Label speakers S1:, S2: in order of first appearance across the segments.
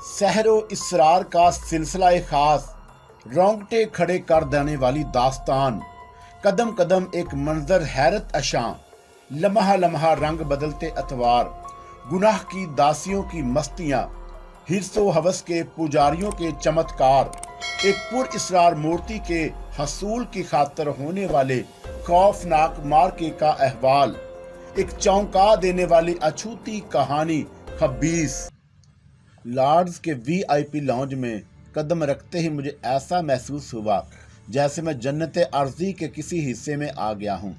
S1: सहर व इसरार का सिलसिला खास, रोंगटे खड़े कर देने वाली दास्तान, कदम कदम एक मंजर हैरत अशां, लम्हा लम्हा रंग बदलते अतवार, गुनाह की दासियों की मस्तियां, हिर्सो हवस के पुजारियों के चमत्कार, एक पुर इसरार मूर्ति के हसूल की खातर होने वाले खौफनाक मार्के का अहवाल, एक चौंका देने वाली अछूती कहानी खबीस। लॉर्ड्स के वीआईपी लॉन्ज में कदम रखते ही मुझे ऐसा महसूस हुआ जैसे मैं जन्नत अर्जी के किसी हिस्से में आ गया हूँ।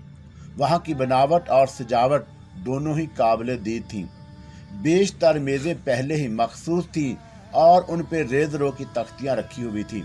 S1: वहाँ की बनावट और सजावट दोनों ही काबिल दीद थीं। बेशतर मेज़ें पहले ही मखसूस थीं और उन पर रेज़रों की तख्तियाँ रखी हुई थीं।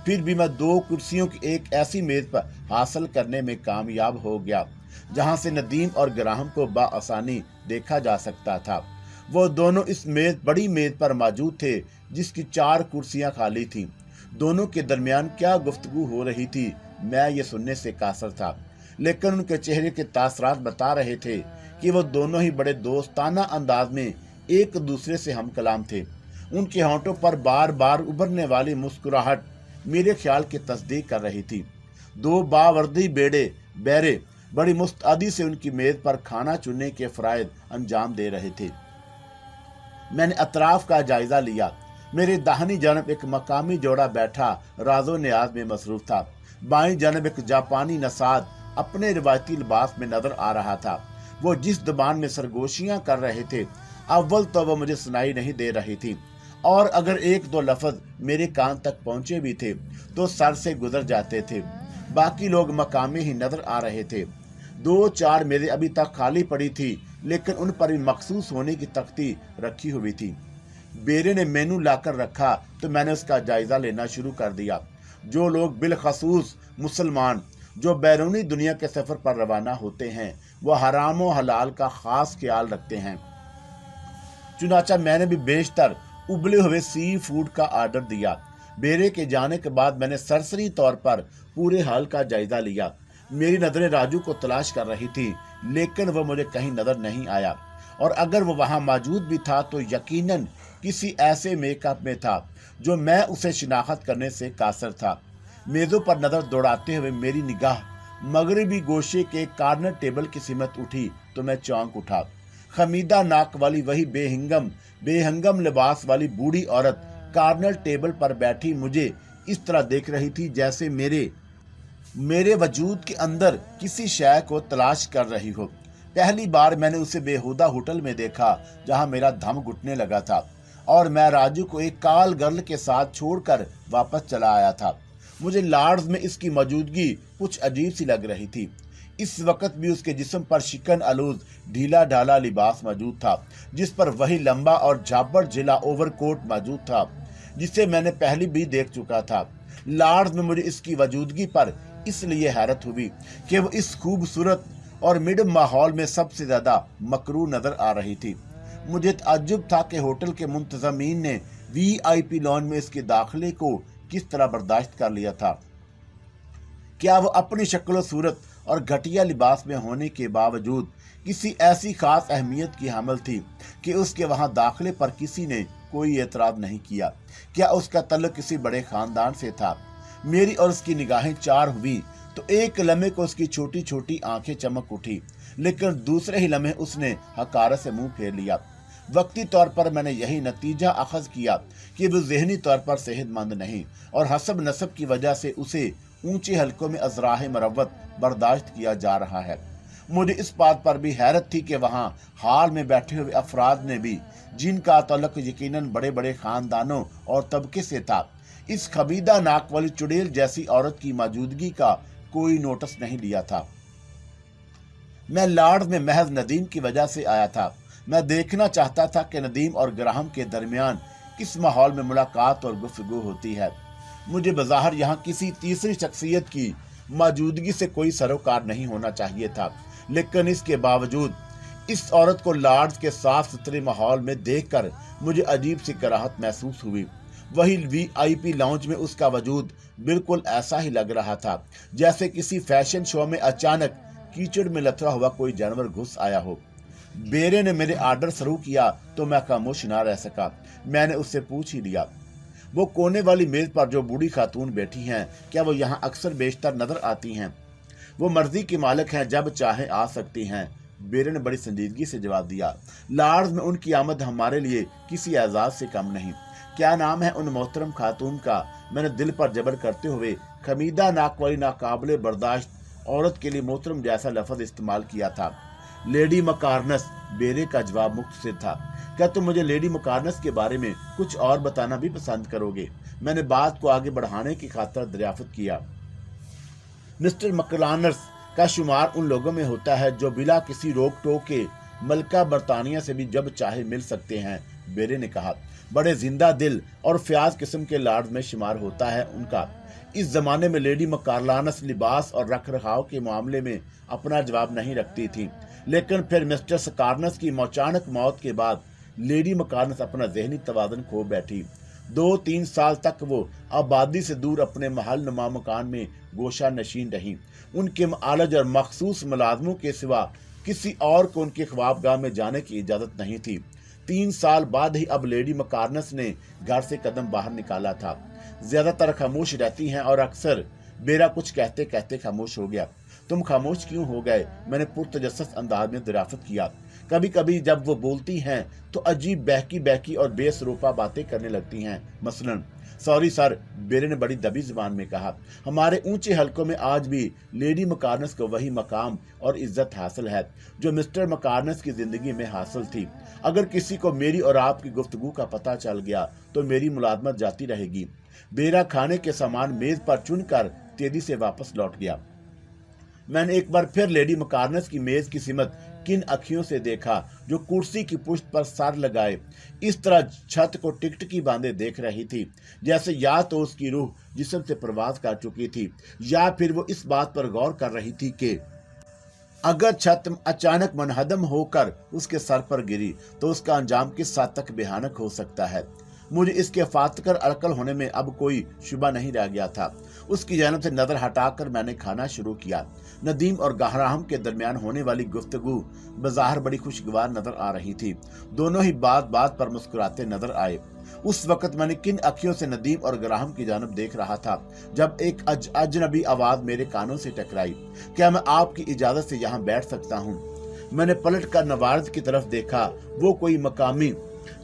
S1: फिर भी मैं 2 कुर्सियों की एक ऐसी मेज़ पर हासिल करने में कामयाब हो गया जहाँ से नदीम और ग्राहम को बाआसानी देखा जा सकता था। वो दोनों इस बड़ी मेज़ पर मौजूद थे जिसकी 4 कुर्सियाँ खाली थीं। दोनों के दरमियान क्या गुफ्तगू हो रही थी मैं ये सुनने से कासर था, लेकिन उनके चेहरे के तासरात बता रहे थे कि वो दोनों ही बड़े दोस्ताना अंदाज में एक दूसरे से हम कलाम थे। उनके होंठों पर बार बार उभरने वाली मुस्कुराहट मेरे ख्याल की तस्दीक कर रही थी। 2 बावर्दी बैरे बड़ी मुस्तैदी से उनकी मेज पर खाना चुनने के फराइद अंजाम दे रहे थे। मैंने अतराफ का जायजा लिया। मेरे दाहिनी जानब एक मकामी जोड़ा बैठा राजो न्याज में मसरूफ था। बाईं जानब एक जापानी नसाद अपने रिवायती लिबास में नजर आ रहा था। वो जिस जुबान में सरगोशियां कर रहे थे, अव्वल तो वो मुझे सुनाई नहीं दे रही थी, और अगर 1-2 लफ्ज मेरे कान तक पहुंचे भी थे तो सर से गुजर जाते थे। बाकी लोग मकामी ही नजर आ रहे थे। 2-4 मेज़ें अभी तक खाली पड़ी थी, लेकिन उन पर भी मखसूस होने की तख्ती रखी हुई थी। बेरे ने मेनू लाकर रखा तो मैंने उसका जायजा लेना शुरू कर दिया। जो लोग बिलखसूस मुसलमान जो बैरूनी दुनिया के सफर पर रवाना होते हैं, वो हराम व हलाल का खास ख्याल रखते हैं। चुनाचा मैंने भी बेशतर उबले हुए सी फूड का आर्डर दिया। बेरे के जाने के बाद मैंने सरसरी तौर पर पूरे हाल का जायजा लिया। मेरी नजरें राजू को तलाश कर रही थी, लेकिन वह मुझे कहीं नजर नहीं आया, और अगर वो वहां मौजूद भी था तो यकीनन किसी ऐसे मेकअप में था जो मैं उसे शिनाख्त करने से कासर था। मेज़ों पर नजर दौड़ाते हुए मेरी निगाह मगरिबी गोशे के कार्नर टेबल की सिमत उठी तो मैं चौंक उठा। खमीदा नाक वाली वही बेहंगम लिबास वाली बूढ़ी औरत कार्नर टेबल पर बैठी मुझे इस तरह देख रही थी जैसे मेरे वजूद के अंदर किसी शय को तलाश कर रही हो। पहली बार मैंने उसे बेहुदा होटल में देखा जहां मेरा दम घुटने लगा था और मैं राजू को एक काल गर्ल के साथ छोड़कर वापस चला आया था। मुझे लॉर्ड्स में इसकी मौजूदगी कुछ अजीब सी लग रही थी। इस वक्त भी उसके जिस्म पर शिकन आलूद ढीला ढाला लिबास मौजूद था, जिस पर वही लंबा और झाबड़ जिला ओवरकोट मौजूद था जिसे मैंने पहले भी देख चुका था। लॉर्ड्स में मुझे इसकी मौजूदगी पर इसलिए हैरत हुई कि वो इस खूबसूरत और मिड माहौल में सबसे ज्यादा मकरू नजर आ रही थी। मुझे ताज्जुब था कि होटल के मुंतजमीन ने वीआईपी लॉन्ज में इसके दाखिले को किस तरह बर्दाश्त कर लिया था। क्या वो अपनी शक्ल सूरत और घटिया लिबास में होने के बावजूद किसी ऐसी खास अहमियत की हामिल थी कि उसके वहां दाखिले पर किसी ने कोई एतराज नहीं किया? क्या उसका तल्लुक किसी बड़े खानदान से था? मेरी और उसकी निगाहें चार हुई तो एक लम्हे को उसकी छोटी छोटी आंखें चमक उठी, लेकिन दूसरे ही लम्हे उसने हकारत से मुंह फेर लिया। वक्ती तौर पर मैंने यही नतीजा अखज किया कि वो ज़हनी तौर पर सेहतमंद नहीं और हसब नसब की वजह से उसे ऊंचे हलकों में अजराह मरवत बर्दाश्त किया जा रहा है। मुझे इस बात पर भी हैरत थी कि वहाँ हाल में बैठे हुए अफराद ने भी, जिनका तल्लुक यकीनन बड़े बड़े खानदानों और तबके से था, इस खबीदा नाक वाली चुड़ैल जैसी औरत की मौजूदगी का कोई नोटिस नहीं लिया था। मैं लॉर्ड्स में महज नदीम की वजह से आया था। मैं देखना चाहता था कि नदीम और ग्राहम के दरमियान किस माहौल में मुलाकात और गुफ्तगू होती है। मुझे बज़ाहिर यहाँ किसी तीसरी शख्सियत की मौजूदगी से कोई सरोकार नहीं होना चाहिए था, लेकिन इसके बावजूद इस औरत को लॉर्ड्स के साफ सुथरे माहौल में देखकर मुझे अजीब सी कराहत महसूस हुई। वही वीआईपी लाउंज में उसका वजूद बिल्कुल ऐसा ही लग रहा था जैसे किसी फैशन शो में अचानक कीचड़ में लथड़ा हुआ कोई जानवर घुस आया हो। बेरे ने मेरे आर्डर शुरू किया तो मैं खामोश ना रह सका। मैंने उससे पूछ ही लिया, वो कोने वाली मेज पर जो बूढ़ी खातून बैठी हैं, क्या वो यहाँ अक्सर बेशतर नजर आती हैं? वो मर्जी की मालिक हैं, जब चाहे आ सकती हैं। बेरे ने बड़ी संजीदगी से जवाब दिया, लॉर्ड्स में उनकी आमद हमारे लिए किसी एजाज से कम नहीं। क्या नाम है उन मोहतरम खातून का? मैंने दिल पर जबर करते हुए खमीदा नाक वाली नाकाबिले बर्दाश्त औरत के लिए मोहतरम जैसा लफ्ज इस्तेमाल किया था। लेडी मकारनस। बेरे का जवाब मुख्तसर था। क्या तुम मुझे लेडी मकारनस के बारे में कुछ और बताना भी पसंद करोगे? मैंने बात को आगे बढ़ाने की खातिर दरियाफ्त किया। मिस्टर मकलानर्स का शुमार उन लोगों में होता है जो बिला किसी रोक टोक के मलका बरतानिया से भी जब चाहे मिल सकते हैं। बेरे ने कहा, बड़े जिंदा दिल और फ्याज किस्म के लॉर्ड में शुमार होता है उनका। इस जमाने में लेडी मकारलानस लिबास और रख रखाव के मामले में अपना जवाब नहीं रखती थी, लेकिन फिर मिस्टर सकारनस की अचानक मौत के बाद लेडी मकारनस अपना जहनी तवाज़ुन खो बैठी। 2-3 साल तक वो आबादी से दूर अपने महल नुमा मकान में गोशा नशीन रही। उनके आलज और मखसूस मुलाजमों के सिवा किसी और को उनके ख्वाबगाह में जाने की इजाजत नहीं थी। 3 साल बाद ही अब लेडी मकारनस ने घर से कदम बाहर निकाला था। ज्यादातर खामोश रहती हैं और अक्सर बेरा कुछ कहते कहते खामोश हो गया। तुम खामोश क्यों हो गए? मैंने पुरतजस्सुस अंदाज में दरियाफ्त किया। कभी कभी जब वो बोलती हैं तो अजीब बहकी बहकी और बेसरोपा बातें करने लगती हैं। मसलन, सॉरी सर, बेरे ने बड़ी दबी जुबान में कहा, हमारे ऊंचे हलकों में आज भी लेडी मकारनस को वही मकाम और इज्जत हासिल है जो मिस्टर मकारनस की जिंदगी में हासिल थी। अगर किसी को मेरी और आपकी गुफ्तगू का पता चल गया तो मेरी मुलाजमत जाती रहेगी। बेरा खाने के सामान मेज पर चुनकर तेजी से वापस लौट गया। मैंने एक बार फिर लेडी मकारनस की मेज की सिमत किन अखियों से देखा जो कुर्सी की पुष्ट पर सर लगाए इस तरह छत को टिकटिकी बांधे देख रही थी, जैसे या तो उसकी रूह जिस्म से प्रवास कर चुकी थी या फिर वो इस बात पर गौर कर रही थी कि अगर छत अचानक मनहदम होकर उसके सर पर गिरी तो उसका अंजाम किस हद तक भयानक हो सकता है। मुझे इसके फातकर अड़कल होने में अब कोई शुबा नहीं रह गया था। उसकी जानब से नजर हटाकर मैंने खाना शुरू किया। नदीम और गहराहम के दरमियान होने वाली गुफ्तगू बज़ाहिर बड़ी खुशगवार नजर आ रही थी। दोनों ही बात बात पर मुस्कुराते नजर आए। उस वक्त मैंने किन अखियों से नदीम और गराहम की जानब देख रहा था जब एक अजनबी आवाज मेरे कानों से टकराई। क्या मैं आपकी इजाजत से यहाँ बैठ सकता हूँ? मैंने पलट कर नवारद की तरफ देखा। वो कोई मकामी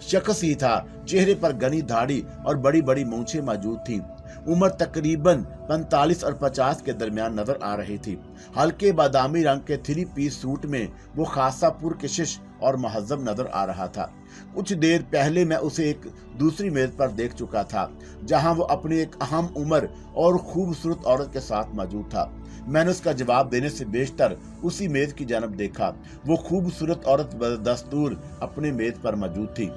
S1: शख्स ही था। चेहरे पर घनी दाढ़ी और बड़ी बड़ी मूंछें मौजूद थी। उम्र तकरीबन 45 और 50 के दरमियान नजर आ रही थी। हल्के बादामी रंग के 3 पीस सूट में वो खासा पुरकशिश और महजब नजर आ रहा था। कुछ देर पहले मैं उसे एक दूसरी मेज पर देख चुका था जहां वो अपनी एक अहम उम्र और खूबसूरत औरत के साथ मौजूद था। मैंने उसका जवाब देने से बेशतर उसी मेज की जानब देखा। वो खूबसूरत औरत बदस्तूर अपनी मेज पर मौजूद थी।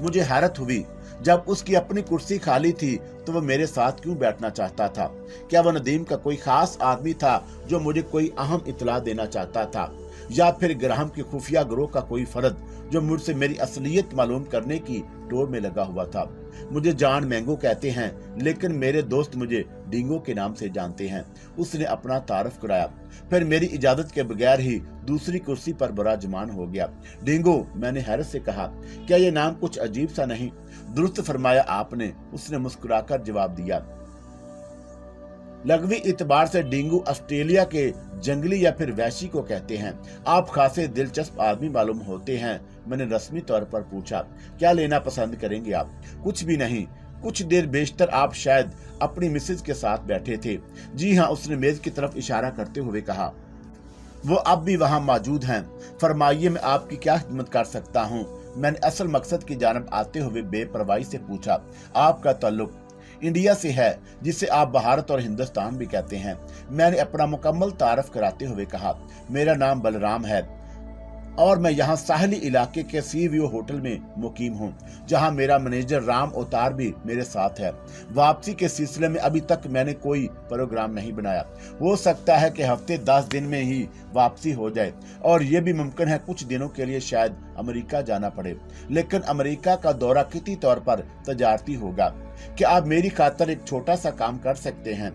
S1: मुझे हैरत हुई, जब उसकी अपनी कुर्सी खाली थी तो वह मेरे साथ क्यों बैठना चाहता था? क्या वह नदीम का कोई खास आदमी था जो मुझे कोई अहम इतला देना चाहता था, या फिर ग्राहम के खुफिया गिरोह का कोई फर्द जो मुझसे मेरी असलियत मालूम करने की टोर में लगा हुआ था? मुझे जॉन मैंगो कहते हैं, लेकिन मेरे दोस्त मुझे डिंगो के नाम से जानते हैं। उसने अपना तारफ कराया, फिर मेरी इजाजत के बगैर ही दूसरी कुर्सी पर बराजमान हो गया। डिंगो, मैंने हैरत से कहा, क्या ये नाम कुछ अजीब सा नहीं? दुरुस्त फरमाया आपने, उसने मुस्कुराकर जवाब दिया। लघवी इतबार से डिंगू ऑस्ट्रेलिया के जंगली या फिर वैशी को कहते हैं। आप खासे दिलचस्प आदमी मालूम होते हैं। मैंने रस्मी तौर पर पूछा, क्या लेना पसंद करेंगे आप? कुछ भी नहीं। कुछ देर बेशतर आप शायद अपनी मिसेज के साथ बैठे थे। जी हाँ, उसने मेज की तरफ इशारा करते हुए कहा। वो अब भी वहाँ मौजूद हैं। फरमाइए, मैं आपकी क्या खिदमत कर सकता हूँ? मैंने असल मकसद की जानब आते हुए बेपरवाही से पूछा। आपका ताल्लुक इंडिया से है, जिसे आप भारत और हिंदुस्तान भी कहते हैं। मैंने अपना मुकम्मल तारफ कराते हुए कहा, मेरा नाम बलराम है और मैं यहाँ साहली इलाके के सी व्यू होटल में मुकीम हूँ, जहाँ मेरा मैनेजर राम अवतार भी मेरे साथ है। वापसी के सिलसिले में अभी तक मैंने कोई प्रोग्राम नहीं बनाया। हो सकता है कि हफ्ते 10 दिन में ही वापसी हो जाए, और ये भी मुमकिन है कुछ दिनों के लिए शायद अमेरिका जाना पड़े, लेकिन अमेरिका का दौरा किसी तौर पर तजारती होगा। क्या आप मेरी खातिर एक छोटा सा काम कर सकते हैं?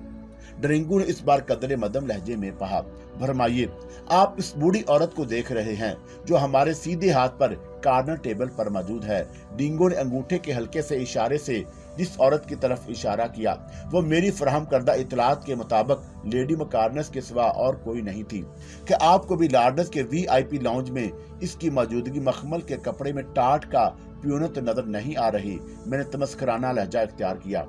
S1: डेंगू ने इस बार कदरे मदम लहजे में कहा, भरमाइए, आप इस बूढ़ी औरत को देख रहे हैं जो हमारे सीधे हाथ पर कार्नर टेबल पर मौजूद है। डेंगू ने अंगूठे के हल्के से इशारे से जिस औरत की तरफ इशारा किया वो मेरी फराहम करदा इतलात के मुताबिक लेडी मकारनस के सिवा और कोई नहीं थी। क्या आपको भी लॉर्ड्स के VIP लाउंज में इसकी मौजूदगी मखमल के कपड़े में टाट का प्यूनत नजर नहीं आ रही? मैंने तमस्कराना लहजा इख्तियार किया।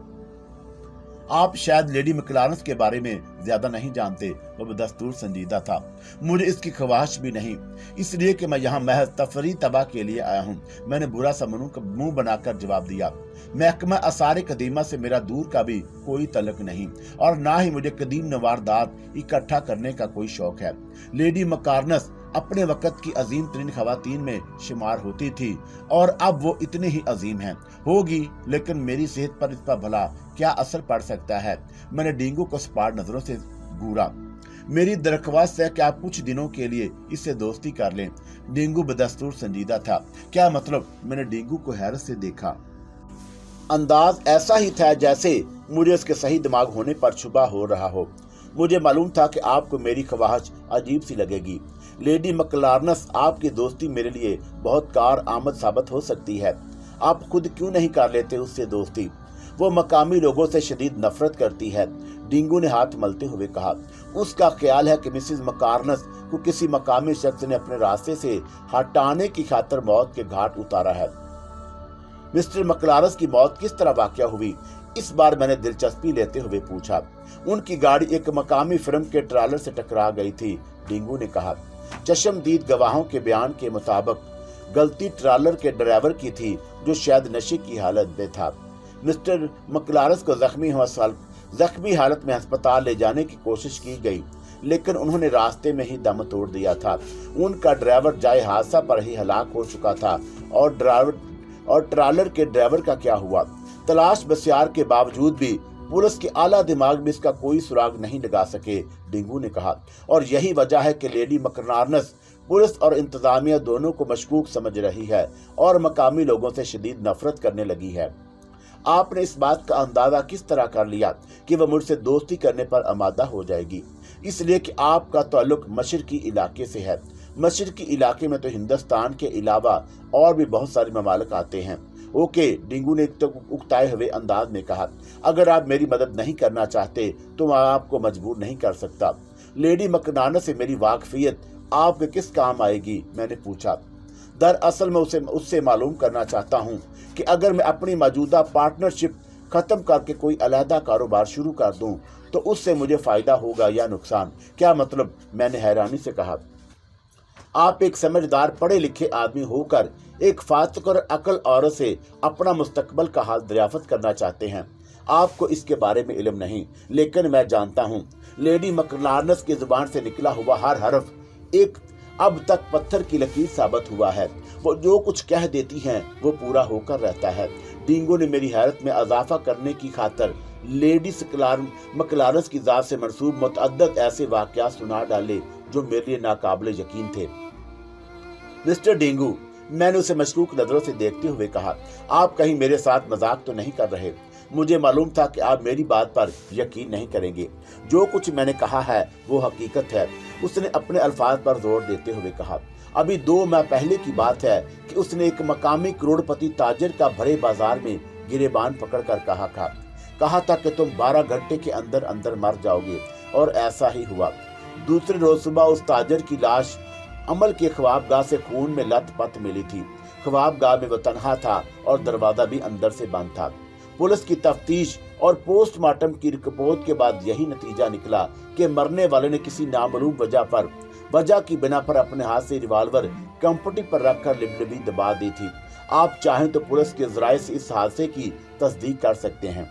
S1: आप शायद लेडी मकलारंस के बारे में ज्यादा नहीं जानते, वो बदस्तूर संजीदा था। मुझे इसकी ख्वाहिश भी नहीं, इसलिए कि मैं यहाँ महज तफरी तबाह के लिए आया हूँ। मैंने बुरा सा मुंह बनाकर जवाब दिया। महकमा आसार कदीमा से मेरा दूर का भी कोई तल्लुक नहीं और ना ही मुझे कदीम नवारदात इकट्ठा करने का कोई शौक है। लेडी मकारनस अपने वक्त की अजीम तरीन खवातीन में शुमार होती थी और अब वो इतनी ही अजीम है होगी, लेकिन मेरी सेहत पर इस पर भला क्या असर पड़ सकता है? मैंने डेंगू को सपाट नजरों से घूरा। मेरी दरख्वास्त है कि आप कुछ दिनों के लिए इससे दोस्ती कर लें। डेंगू बदस्तूर संजीदा था। क्या मतलब? मैंने डेंगू को हैरत से देखा। अंदाज ऐसा ही था जैसे मुझे उसके सही दिमाग होने पर शुबा हो रहा हो। मुझे मालूम था कि आपको मेरी ख्वाहिश अजीब सी लगेगी। लेडी मकलारनस, आपकी दोस्ती मेरे लिए बहुत कार आमद साबित हो सकती है। आप खुद क्यों नहीं कर लेते उससे दोस्ती? वो मकामी लोगों से शदीद नफरत करती है, डेंगू ने हाथ मलते हुए कहा। उसका ख्याल है कि मिसेस मकारनस को किसी मकामी शख्स ने अपने रास्ते से हटाने की खातिर मौत के घाट उतारा है। मिस्टर मकलारस की मौत किस तरह वाक़या हुई? इस बार मैंने दिलचस्पी लेते हुए पूछा। उनकी गाड़ी एक मकामी फिल्म के ट्रालर से टकरा गई थी, डेंगू ने कहा। चश्मदीद गवाहों के बयान के मुताबिक गलती ट्रालर के ड्राइवर की थी जो शायद नशे की हालत में था। मिस्टर मकलारस को जख्मी हालत में अस्पताल ले जाने की कोशिश की गई, लेकिन उन्होंने रास्ते में ही दम तोड़ दिया था। उनका ड्राइवर जाए हादसा पर ही हलाक हो चुका था और ट्रालर के ड्राइवर का क्या हुआ? तलाश बसियार के बावजूद भी पुलिस के आला दिमाग में इसका कोई सुराग नहीं लगा सके, डेंगू ने कहा। और यही वजह है कि लेडी मकलारनस पुलिस और इंतजामिया दोनों को मशकूक समझ रही है और मकामी लोगों से शदीद नफरत करने लगी है। आपने इस बात का अंदाजा किस तरह कर लिया कि वह मुझसे दोस्ती करने पर आमादा हो जाएगी? इसलिए कि आपका ताल्लुक मशरकी इलाके से है। मशरकी इलाके में तो हिंदुस्तान के अलावा और भी बहुत सारे ममालिक आते हैं। ओके, डेंगू ने उकताए हुए अंदाज में कहा। अगर आप मेरी मदद नहीं करना चाहते तो मैं आपको मजबूर नहीं कर सकता। लेडी मकनानस से मेरी वाकफियत आपके किस काम आएगी? मैंने पूछा। दरअसल मैं उससे मालूम करना चाहता हूँ कि अगर मैं अपनी मौजूदा पार्टनरशिप खत्म करके कोई अलहदा कारोबार शुरू कर दूं तो उससे मुझे फायदा होगा या नुकसान? क्या मतलब? मैंने हैरानी से कहा। आप एक समझदार पढ़े लिखे आदमी होकर एक फातिक और अकल औरत से अपना मुस्तकबल का हाल दरियाफ्त करना चाहते हैं। आपको इसके बारे में इल्म नहीं, लेकिन मैं जानता हूँ। लेडी मकलारनस की जुबान से निकला हुआ हर हर्फ एक अब तक पत्थर की लकीर साबित हुआ है। वो जो कुछ कह देती हैं वो पूरा होकर रहता है। डेंगू ने मेरी हैरत में इजाफा करने की खातिर लेडी मकलारनस की जात से मंसूब मुतअद्दिद ऐसे वाक़यात सुना डाले जो मेरे लिए नाकाबिले यकीन थे। मिस्टर डेंगू, मैंने उसे मशकूक नजरों से देखते हुए कहा, आप कहीं मेरे साथ मजाक तो नहीं कर रहे? मुझे मालूम था कि आप मेरी बात पर यकीन नहीं करेंगे। जो कुछ मैंने कहा है वो हकीकत है, उसने अपने अल्फाज पर जोर देते हुए कहा। अभी 2 माह पहले की बात है कि उसने एक मकामी करोड़पति ताजिर का भरे बाजार में गिरेबान पकड़कर कहा था कि तुम 12 घंटे के अंदर अंदर मर जाओगे, और ऐसा ही हुआ। दूसरे रोज सुबह उस ताजिर की लाश अमल के ख्वाबगाह से खून में लथपथ मिली थी। ख्वाबगाह में वो तन्हा था और दरवाजा भी अंदर से बंद था। पुलिस की तफ्तीश और पोस्टमार्टम की रिपोर्ट के बाद यही नतीजा निकला कि मरने वाले ने किसी नामालूम वजह की बिना पर अपने हाथ से रिवाल्वर कंपटी पर रखकर लिबलिबी दबा दी थी। आप चाहें तो पुलिस के जराये से इस हादसे की तस्दीक कर सकते हैं।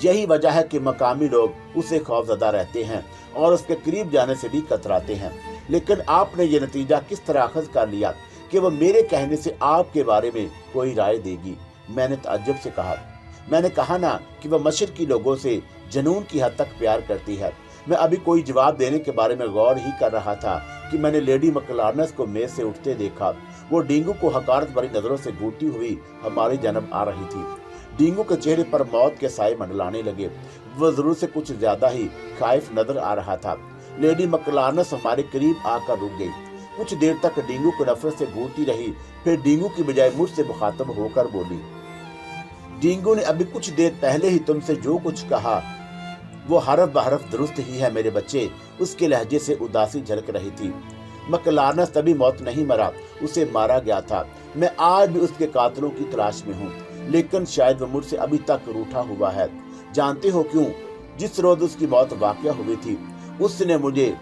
S1: यही वजह है कि मकामी लोग उसे खौफजदा रहते हैं और उसके करीब जाने से भी कतराते हैं। लेकिन आपने ये नतीजा किस तरह अखज़ कर लिया कि वो मेरे कहने से आपके बारे में कोई राय देगी? मैंने ताज्जुब से कहा। मैंने कहा ना कि वह मशरकी लोगों से जनून की हद तक प्यार करती है। मैं अभी कोई जवाब देने के बारे में गौर ही कर रहा था कि मैंने लेडी मकलारनस को मेज से उठते देखा। वो डेंगू को हकारत भरी नजरों से घूरती हुई हमारी जानब आ रही थी। डींगू के चेहरे पर मौत के साए मंडलाने लगे। वह जरूर से कुछ ज्यादा ही खाइफ नजर आ रहा था। लेडी मकलानस हमारे करीब आकर रुक गई। कुछ देर तक डींगू को नफरत से घूरती रही, फिर डींगू की बजाय मुझसे मुखातब होकर बोली, डींगू ने अभी कुछ देर पहले ही तुमसे जो कुछ कहा वो हरफ बहरफ दुरुस्त ही है मेरे बच्चे। उसके लहजे से उदासी झलक रही थी। मकलानस तभी मौत नहीं मरा, उसे मारा गया था। मैं आज भी उसके कातिलों की तलाश में हूँ, लेकिन शायद वो मुझसे अभी तक रूठा हुआ है। जानते हो क्यों? जिस रोज उसकी मौत वाक़या हुई थी, उसने मुझे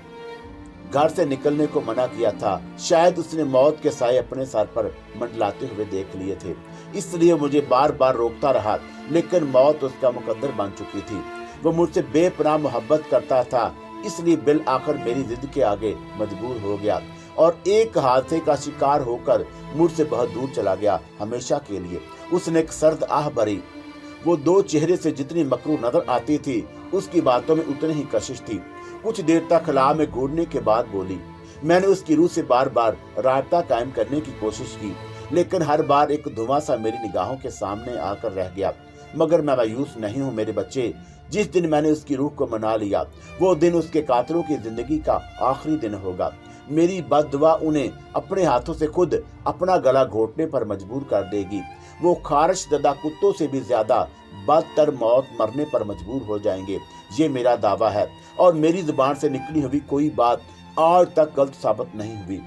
S1: घर से निकलने को मना किया था। शायद उसने मौत के साए अपने सर पर मंडलाते हुए देख लिए थे, इसलिए मुझे बार बार रोकता रहा, लेकिन मौत उसका मुकद्दर बन चुकी थी। वो मुझसे बेपनाह मोहब्बत करता था, इसलिए बिल आखिर मेरी जिद के आगे मजबूर हो गया और एक हादसे का शिकार होकर मुझसे बहुत दूर चला गया, हमेशा के लिए। उसने एक सर्द आह भरी। वो दो चेहरे से जितनी मकरू नजर आती थी, उसकी बातों में उतनी ही कशिश थी। कुछ देर तक खला में घूरने के बाद बोली, मैंने उसकी रूह से बार बार राबता कायम करने की कोशिश की, लेकिन हर बार एक धुआं सा मेरी निगाहों के सामने आकर रह गया। मगर मैं मायूस नहीं हूँ मेरे बच्चे। जिस दिन मैंने उसकी रूह को मना लिया, वो दिन उसके कातिलों की जिंदगी का आखिरी दिन होगा। मेरी बद्दुआ उन्हें अपने हाथों से खुद अपना गला घोटने पर मजबूर कर देगी। वो खारिश ददा कुत्तों से भी ज्यादा बदतर मौत मरने पर मजबूर हो जाएंगे। ये मेरा दावा है और मेरी जुबान से निकली हुई कोई बात आज तक गलत साबित नहीं हुई।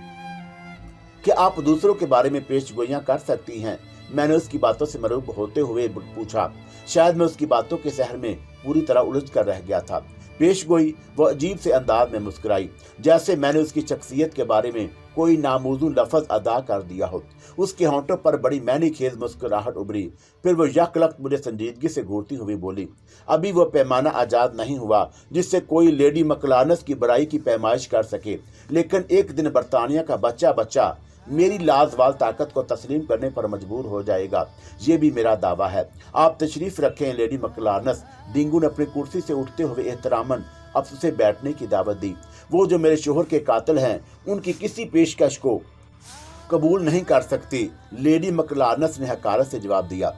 S1: क्या आप दूसरों के बारे में पेशगोइयां कर सकती हैं? मैंने उसकी बातों से मरूब होते हुए पूछा। शायद मैं उसकी बातों के शहर में पूरी तरह उलझ कर रह गया था। पेशगोई वो अजीब से अंदाज में मुस्कुराई, जैसे मैंने उसकी शख्सियत के बारे में कोई नामौजू लफ्ज अदा कर दिया हो। उसके होंठों पर बड़ी मैनी खेज मुस्कुराहट उभरी। फिर वो यकलख्त मुझे संजीदगी से घूरती हुई बोली, अभी वो पैमाना आजाद नहीं हुआ जिससे कोई लेडी मकलानस की बड़ाई की पैमाइश कर सके, लेकिन एक दिन बरतानिया का बच्चा बच्चा मेरी लाजवाल ताकत को तस्लीम करने पर मजबूर हो जाएगा। ये भी मेरा दावा है। आप तशरीफ रखें लेडी मकलानस। डींगू ने अपनी कुर्सी से उठते हुए एहतरामन अब उसे बैठने की दावत दी। वो जो मेरे शोहर के कातिल हैं, उनकी किसी पेशकश को कबूल नहीं कर सकती। लेडी मकलानस ने हकारत से जवाब दिया,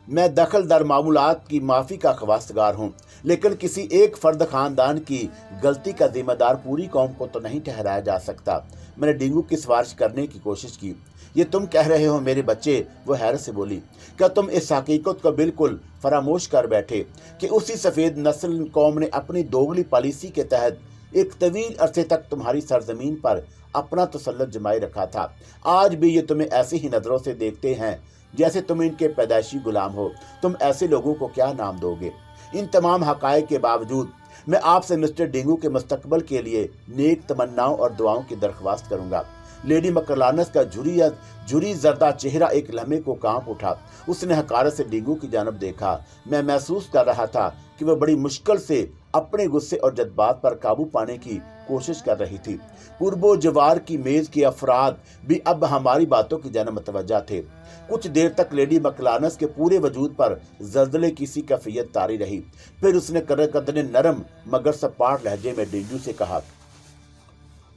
S1: मैं दखल दर मामूलात की माफ़ी का ख्वास्तगार हूँ, लेकिन किसी एक फर्द खानदान की गलती का जिम्मेदार पूरी कौम को तो नहीं ठहराया जा सकता। मैंने डींगू की सिफारिश करने की कोशिश की। ये तुम कह रहे हो मेरे बच्चे? वो हैरत से बोली, क्या तुम इस हकीकत को बिल्कुल फरामोश कर बैठे कि उसी सफ़ेद नस्ल कौम ने अपनी दोगली पॉलिसी के तहत एक तवील अरसे तक तुम्हारी सरजमीन पर अपना तसल्लुत जमाए रखा था? आज भी ये तुम्हें ऐसी ही नज़रों से देखते हैं जैसे तुम इनके पैदाइशी गुलाम हो। तुम ऐसे लोगों को क्या नाम दोगे? इन तमाम हकायक के बावजूद मैं आपसे मिस्टर डींगू के मुस्तकबल के लिए नेक तमन्नाओं और दुआओं की दरख्वास्त करूंगा। लेडी मकलानस का झुरी जर्दा चेहरा एक लम्हे को कांप उठा। उसने हकारत से डींगू की जानब देखा। मैं महसूस कर रहा था कि वह बड़ी मुश्किल से अपने गुस्से और जज्बात पर काबू पाने की कोशिश कर रही थी। कुर्बो जवार की मेज के अफराद भी अब हमारी बातों की जानब मुतवज्जा थे। कुछ देर तक लेडी मकलानस के पूरे वजूद पर जल्जले की सी कैफियत तारी रही। फिर उसने कदरे नरम मगर सपाट लहजे में डींगू से कहा,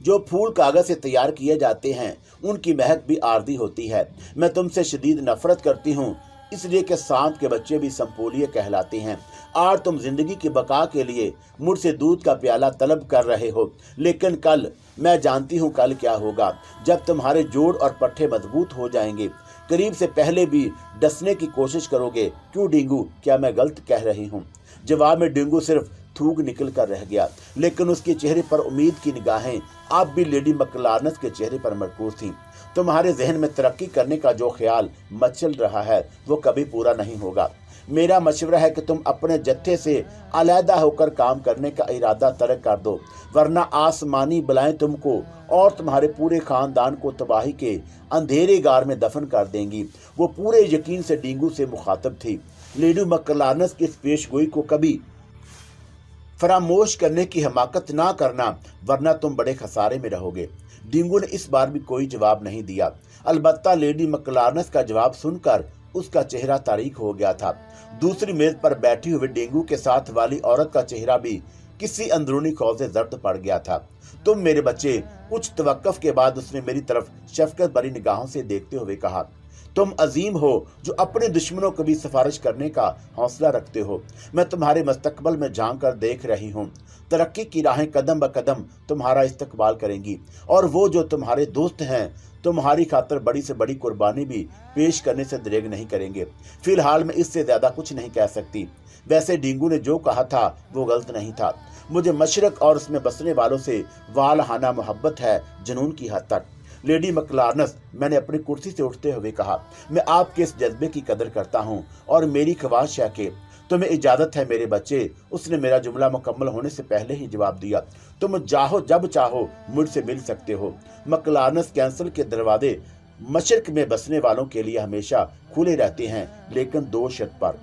S1: जो फूल कागज से तैयार किए जाते हैं उनकी महक भी आर्दी होती है। मैं तुमसे शदीद नफरत करती हूँ, इसलिए कि सांप के बच्चे भी संपोलिये कहलाते हैं। आज तुम जिंदगी की बका के लिए मुझसे दूध का प्याला तलब कर रहे हो, लेकिन कल मैं जानती हूँ कल क्या होगा, जब तुम्हारे जोड़ और पट्टे मजबूत हो जाएंगे। करीब से पहले भी डसने की कोशिश करोगे। क्यों डींगू, क्या मैं गलत कह रही हूँ? जवाब में डींगू सिर्फ थूक निकल कर रह गया, लेकिन उसके चेहरे पर उम्मीद की निगाहें अब भी लेडी मकलानस के चेहरे पर मरकूज थीं। तुम्हारे जहन में तरक्की करने का जो ख्याल मचल रहा है वो कभी पूरा नहीं होगा। मेरा मशवरा है कि तुम अपने जत्थे से अलहदा होकर काम करने का इरादा तर्क कर दो, वरना आसमानी बलाएं तुमको और तुम्हारे पूरे खानदान को तबाही के अंधेरे गार में दफन कर देंगी। वो पूरे यकीन से डींगू से मुखातब थी। लेडी मकलानस की इस पेशगोई को कभी फरामोश करने की हमाकत ना करना, वरना तुम बड़े खसारे में रहोगे। डींगू ने इस बार भी कोई जवाब नहीं दिया। अलबत्ता लेडी मकलानस का जवाब सुनकर उसका चेहरा तारीक हो गया था। दूसरी मेज पर बैठी हुई डींगू के साथ वाली औरत का चेहरा भी किसी अंदरूनी खौफ से जर्द पड़ गया था। तुम मेरे बच्चे, कुछ तवक्कुफ के बाद उसने मेरी तरफ शफकत भरी निगाहों से देखते हुए कहा, तुम अजीम हो जो अपने दुश्मनों को भी सिफारिश करने का हौसला रखते हो। मैं तुम्हारे मुस्तकबल में झांक कर देख रही हूँ। तरक्की की राहें कदम ब कदम तुम्हारा इस्तकबाल करेंगी, और वो जो तुम्हारे दोस्त हैं तुम्हारी खातर बड़ी से बड़ी कुर्बानी भी पेश करने से दरेग नहीं करेंगे। फिलहाल मैं इससे ज्यादा कुछ नहीं कह सकती। वैसे डींगू ने जो कहा था वो गलत नहीं था। मुझे मशरक और उसमें बसने वालों से वालहाना मोहब्बत है, जुनून की हद तक। लेडी मकलार्नस, मैंने अपनी कुर्सी से उठते हुए कहा, मैं आपके इस जज्बे की कदर करता हूँ और मेरी ख्वाहिश है कि तुम्हें इजाजत है मेरे बच्चे। उसने मेरा जुमला मुकम्मल होने से पहले ही जवाब दिया, तुम चाहो जब चाहो मुझसे मिल सकते हो। मकलार्नस कैंसल के दरवाजे मशरक में बसने वालों के लिए हमेशा खुले रहते हैं, लेकिन दो शर्त पर।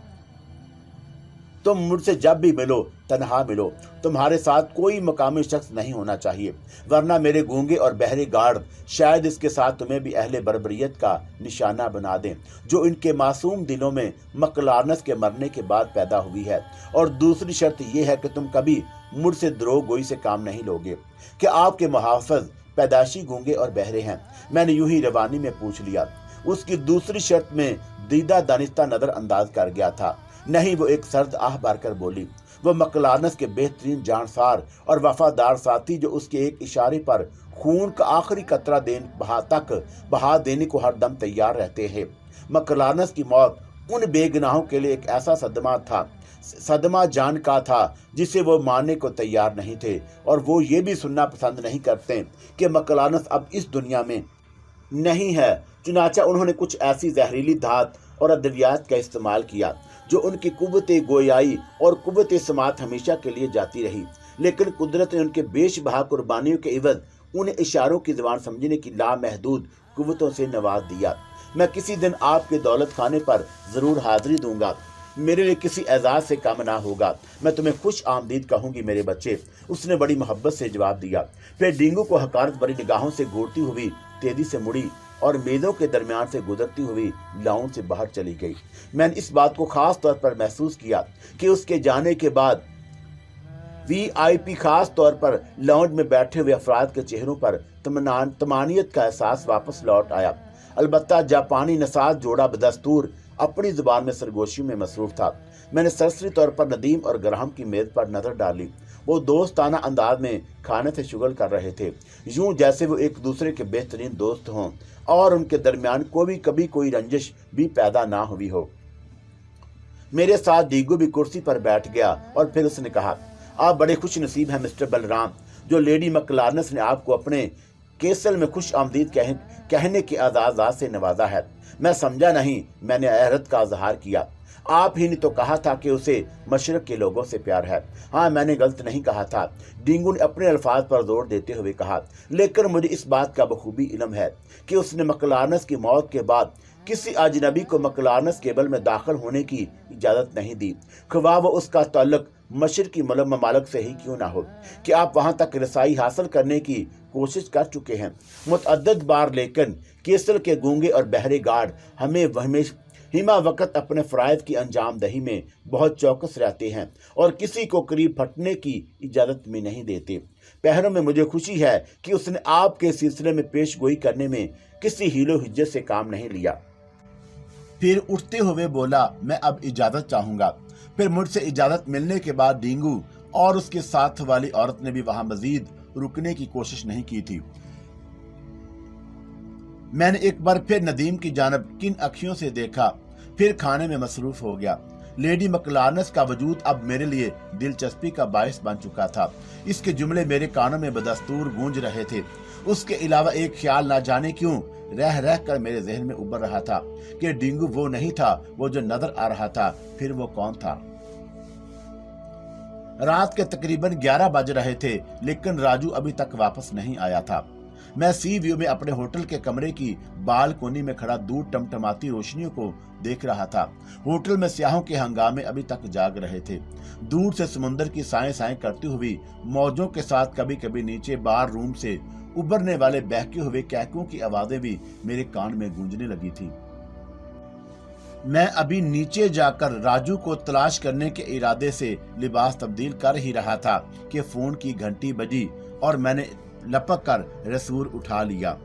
S1: तुम मुझसे जब भी मिलो तन्हा मिलो। तुम्हारे साथ कोई मकामी शख्स नहीं होना चाहिए, वरना मेरे गूंगे और बहरे गार्ड शायद इसके साथ तुम्हें भी अहले बर्बरियत का निशाना बना दें, जो इनके मासूम दिलों में मकलार्नस के मरने के बाद पैदा हुई है। और दूसरी शर्त यह है कि तुम कभी मुझसे द्रोह गोई से काम नहीं लोगे। कि आपके मुहाफ़िज़ पैदाशी गूंगे और बहरे हैं? मैंने यूं ही रवानी में पूछ लिया। उसकी दूसरी शर्त में दीदा दानिस्ता नजर अंदाज कर गया था। नहीं, वो एक सर्द आह भरकर बोली। वो मकलार्नस के बेहतरीन जानसार और वफादार साथी, जो उसके एक इशारे पर खून का आखिरी कतरा बहा देने को हर दम तैयार रहते हैं। मकलार्नस की मौत उन बेगुनाहों के लिए एक ऐसा सदमा जान का था जिसे वो मानने को तैयार नहीं थे, और वो ये भी सुनना पसंद नहीं करते कि मकलार्नस अब इस दुनिया में नहीं है। चुनाचा उन्होंने कुछ ऐसी जहरीली धात और अद्वियात का इस्तेमाल किया जो उनकी कुव्वत गोयाई और कुव्वत समात हमेशा के लिए जाती रही, लेकिन कुदरत ने उनके बेशबहा कुर्बानियों के इवज उन्हें इशारों की ज़बान समझने की लामहदूद कुव्वतों से नवाज दिया। मैं किसी दिन आपके दौलत खाने पर ज़रूर हाजिरी दूंगा, मेरे लिए किसी एजाज से कम ना होगा। मैं तुम्हें खुश आमदीद कहूँगी मेरे बच्चे, उसने बड़ी मोहब्बत से जवाब दिया। फिर डींगू को हकारत भरी निगाहों से घूरती हुई तेजी से मुड़ी और मेज़ों के दरमियान से गुजरती हुई लाउंज से बाहर चली गई। मैंने इस बात को खास तौर पर महसूस किया कि उसके जाने के बाद VIP खास तौर पर लाउंज में बैठे हुए अफराद के चेहरों पर तमानियत का एहसास वापस लौट आया। अलबत्ता जापानी नसाज जोड़ा बदस्तूर अपनी जुबान में सरगोशी में मसरूफ था। मैंने सरसरी तौर पर नदीम और ग्राहम की मेज पर नजर डाली। वो दोस्ताना अंदाज में खाने से शुगल कर रहे थे, यूं जैसे वो एक दूसरे के बेहतरीन दोस्त हों और उनके दरमियान कभी कोई रंजिश भी पैदा ना हुई हो। मेरे साथ डीगू भी कुर्सी पर बैठ गया और फिर उसने कहा, आप बड़े खुश नसीब हैं मिस्टर बलराम, जो लेडी मकलार्नस ने आपको अपने केसल में खुश आमदीद कहने के आजाद से नवाजा है। मैं समझा नहीं, मैंने हैरत का इजहार किया। आप ही ने तो कहा था कि उसे मशरक के लोगों से प्यार है। हाँ, मैंने गलत नहीं कहा था, डींगू ने अपने अल्फाज पर जोर देते हुए कहा। लेकिन मुझे इस बात का बखूबी इल्म है कि उसने मकलार्नस की मौत के बाद किसी अजनबी को मकलार्नस केबल में दाखिल होने की इजाज़त नहीं दी, ख्वाह वो उसका ताल्लुक मशरकी ममालिक से ही क्यों ना हो। कि आप वहाँ तक रसाई हासिल करने की कोशिश कर चुके हैं मुतअद्दिद बार, लेकिन केसल के गूंगे और बहरे गार्ड हमेशा हिमा वक्त अपने फ़राइज़ की अंजाम दही में बहुत चौकस रहते हैं और किसी को करीब फटने की इजाज़त भी नहीं देते। पहरों में मुझे खुशी है कि उसने आपके सिलसिले में पेश गोई करने में किसी हीलो हिज्जत से काम नहीं लिया। फिर उठते हुए बोला, मैं अब इजाज़त चाहूँगा। फिर मुझसे इजाज़त मिलने के बाद डींगू और उसके साथ वाली औरत ने भी वहाँ मजीद रुकने की कोशिश नहीं की थी। मैंने एक बार फिर नदीम की जानब किन अखियों से देखा, फिर खाने में मसरूफ हो गया। लेडी मकलार्नस का वजूद अब मेरे लिए दिलचस्पी का बायस बन चुका था। इसके जुमले मेरे कानों में बदस्तूर गूंज रहे थे। उसके अलावा एक ख्याल ना जाने क्यों रह कर मेरे जहन में उभर रहा था कि डींगू वो नहीं था, वो जो नजर आ रहा था, फिर वो कौन था। रात के तकरीबन 11 बज रहे थे, लेकिन राजू अभी तक वापस नहीं आया था। मैं सी व्यू में अपने होटल के कमरे की बालकोनी में खड़ा दूर टमटमाती रोशनियों को देख रहा था। होटल में सियाहों के हंगामे अभी तक जाग रहे थे। दूर से समुद्र की साएं करती हुई मौजों के साथ कभी कभी नीचे बार रूम से उभरने वाले बहके हुए कैकों की आवाजें भी मेरे कान में गूंजने लगी थी। मैं अभी नीचे जाकर राजू को तलाश करने के इरादे से लिबास तब्दील कर ही रहा था कि फोन की घंटी बजी और मैंने लपक कर रसूल उठा लिया।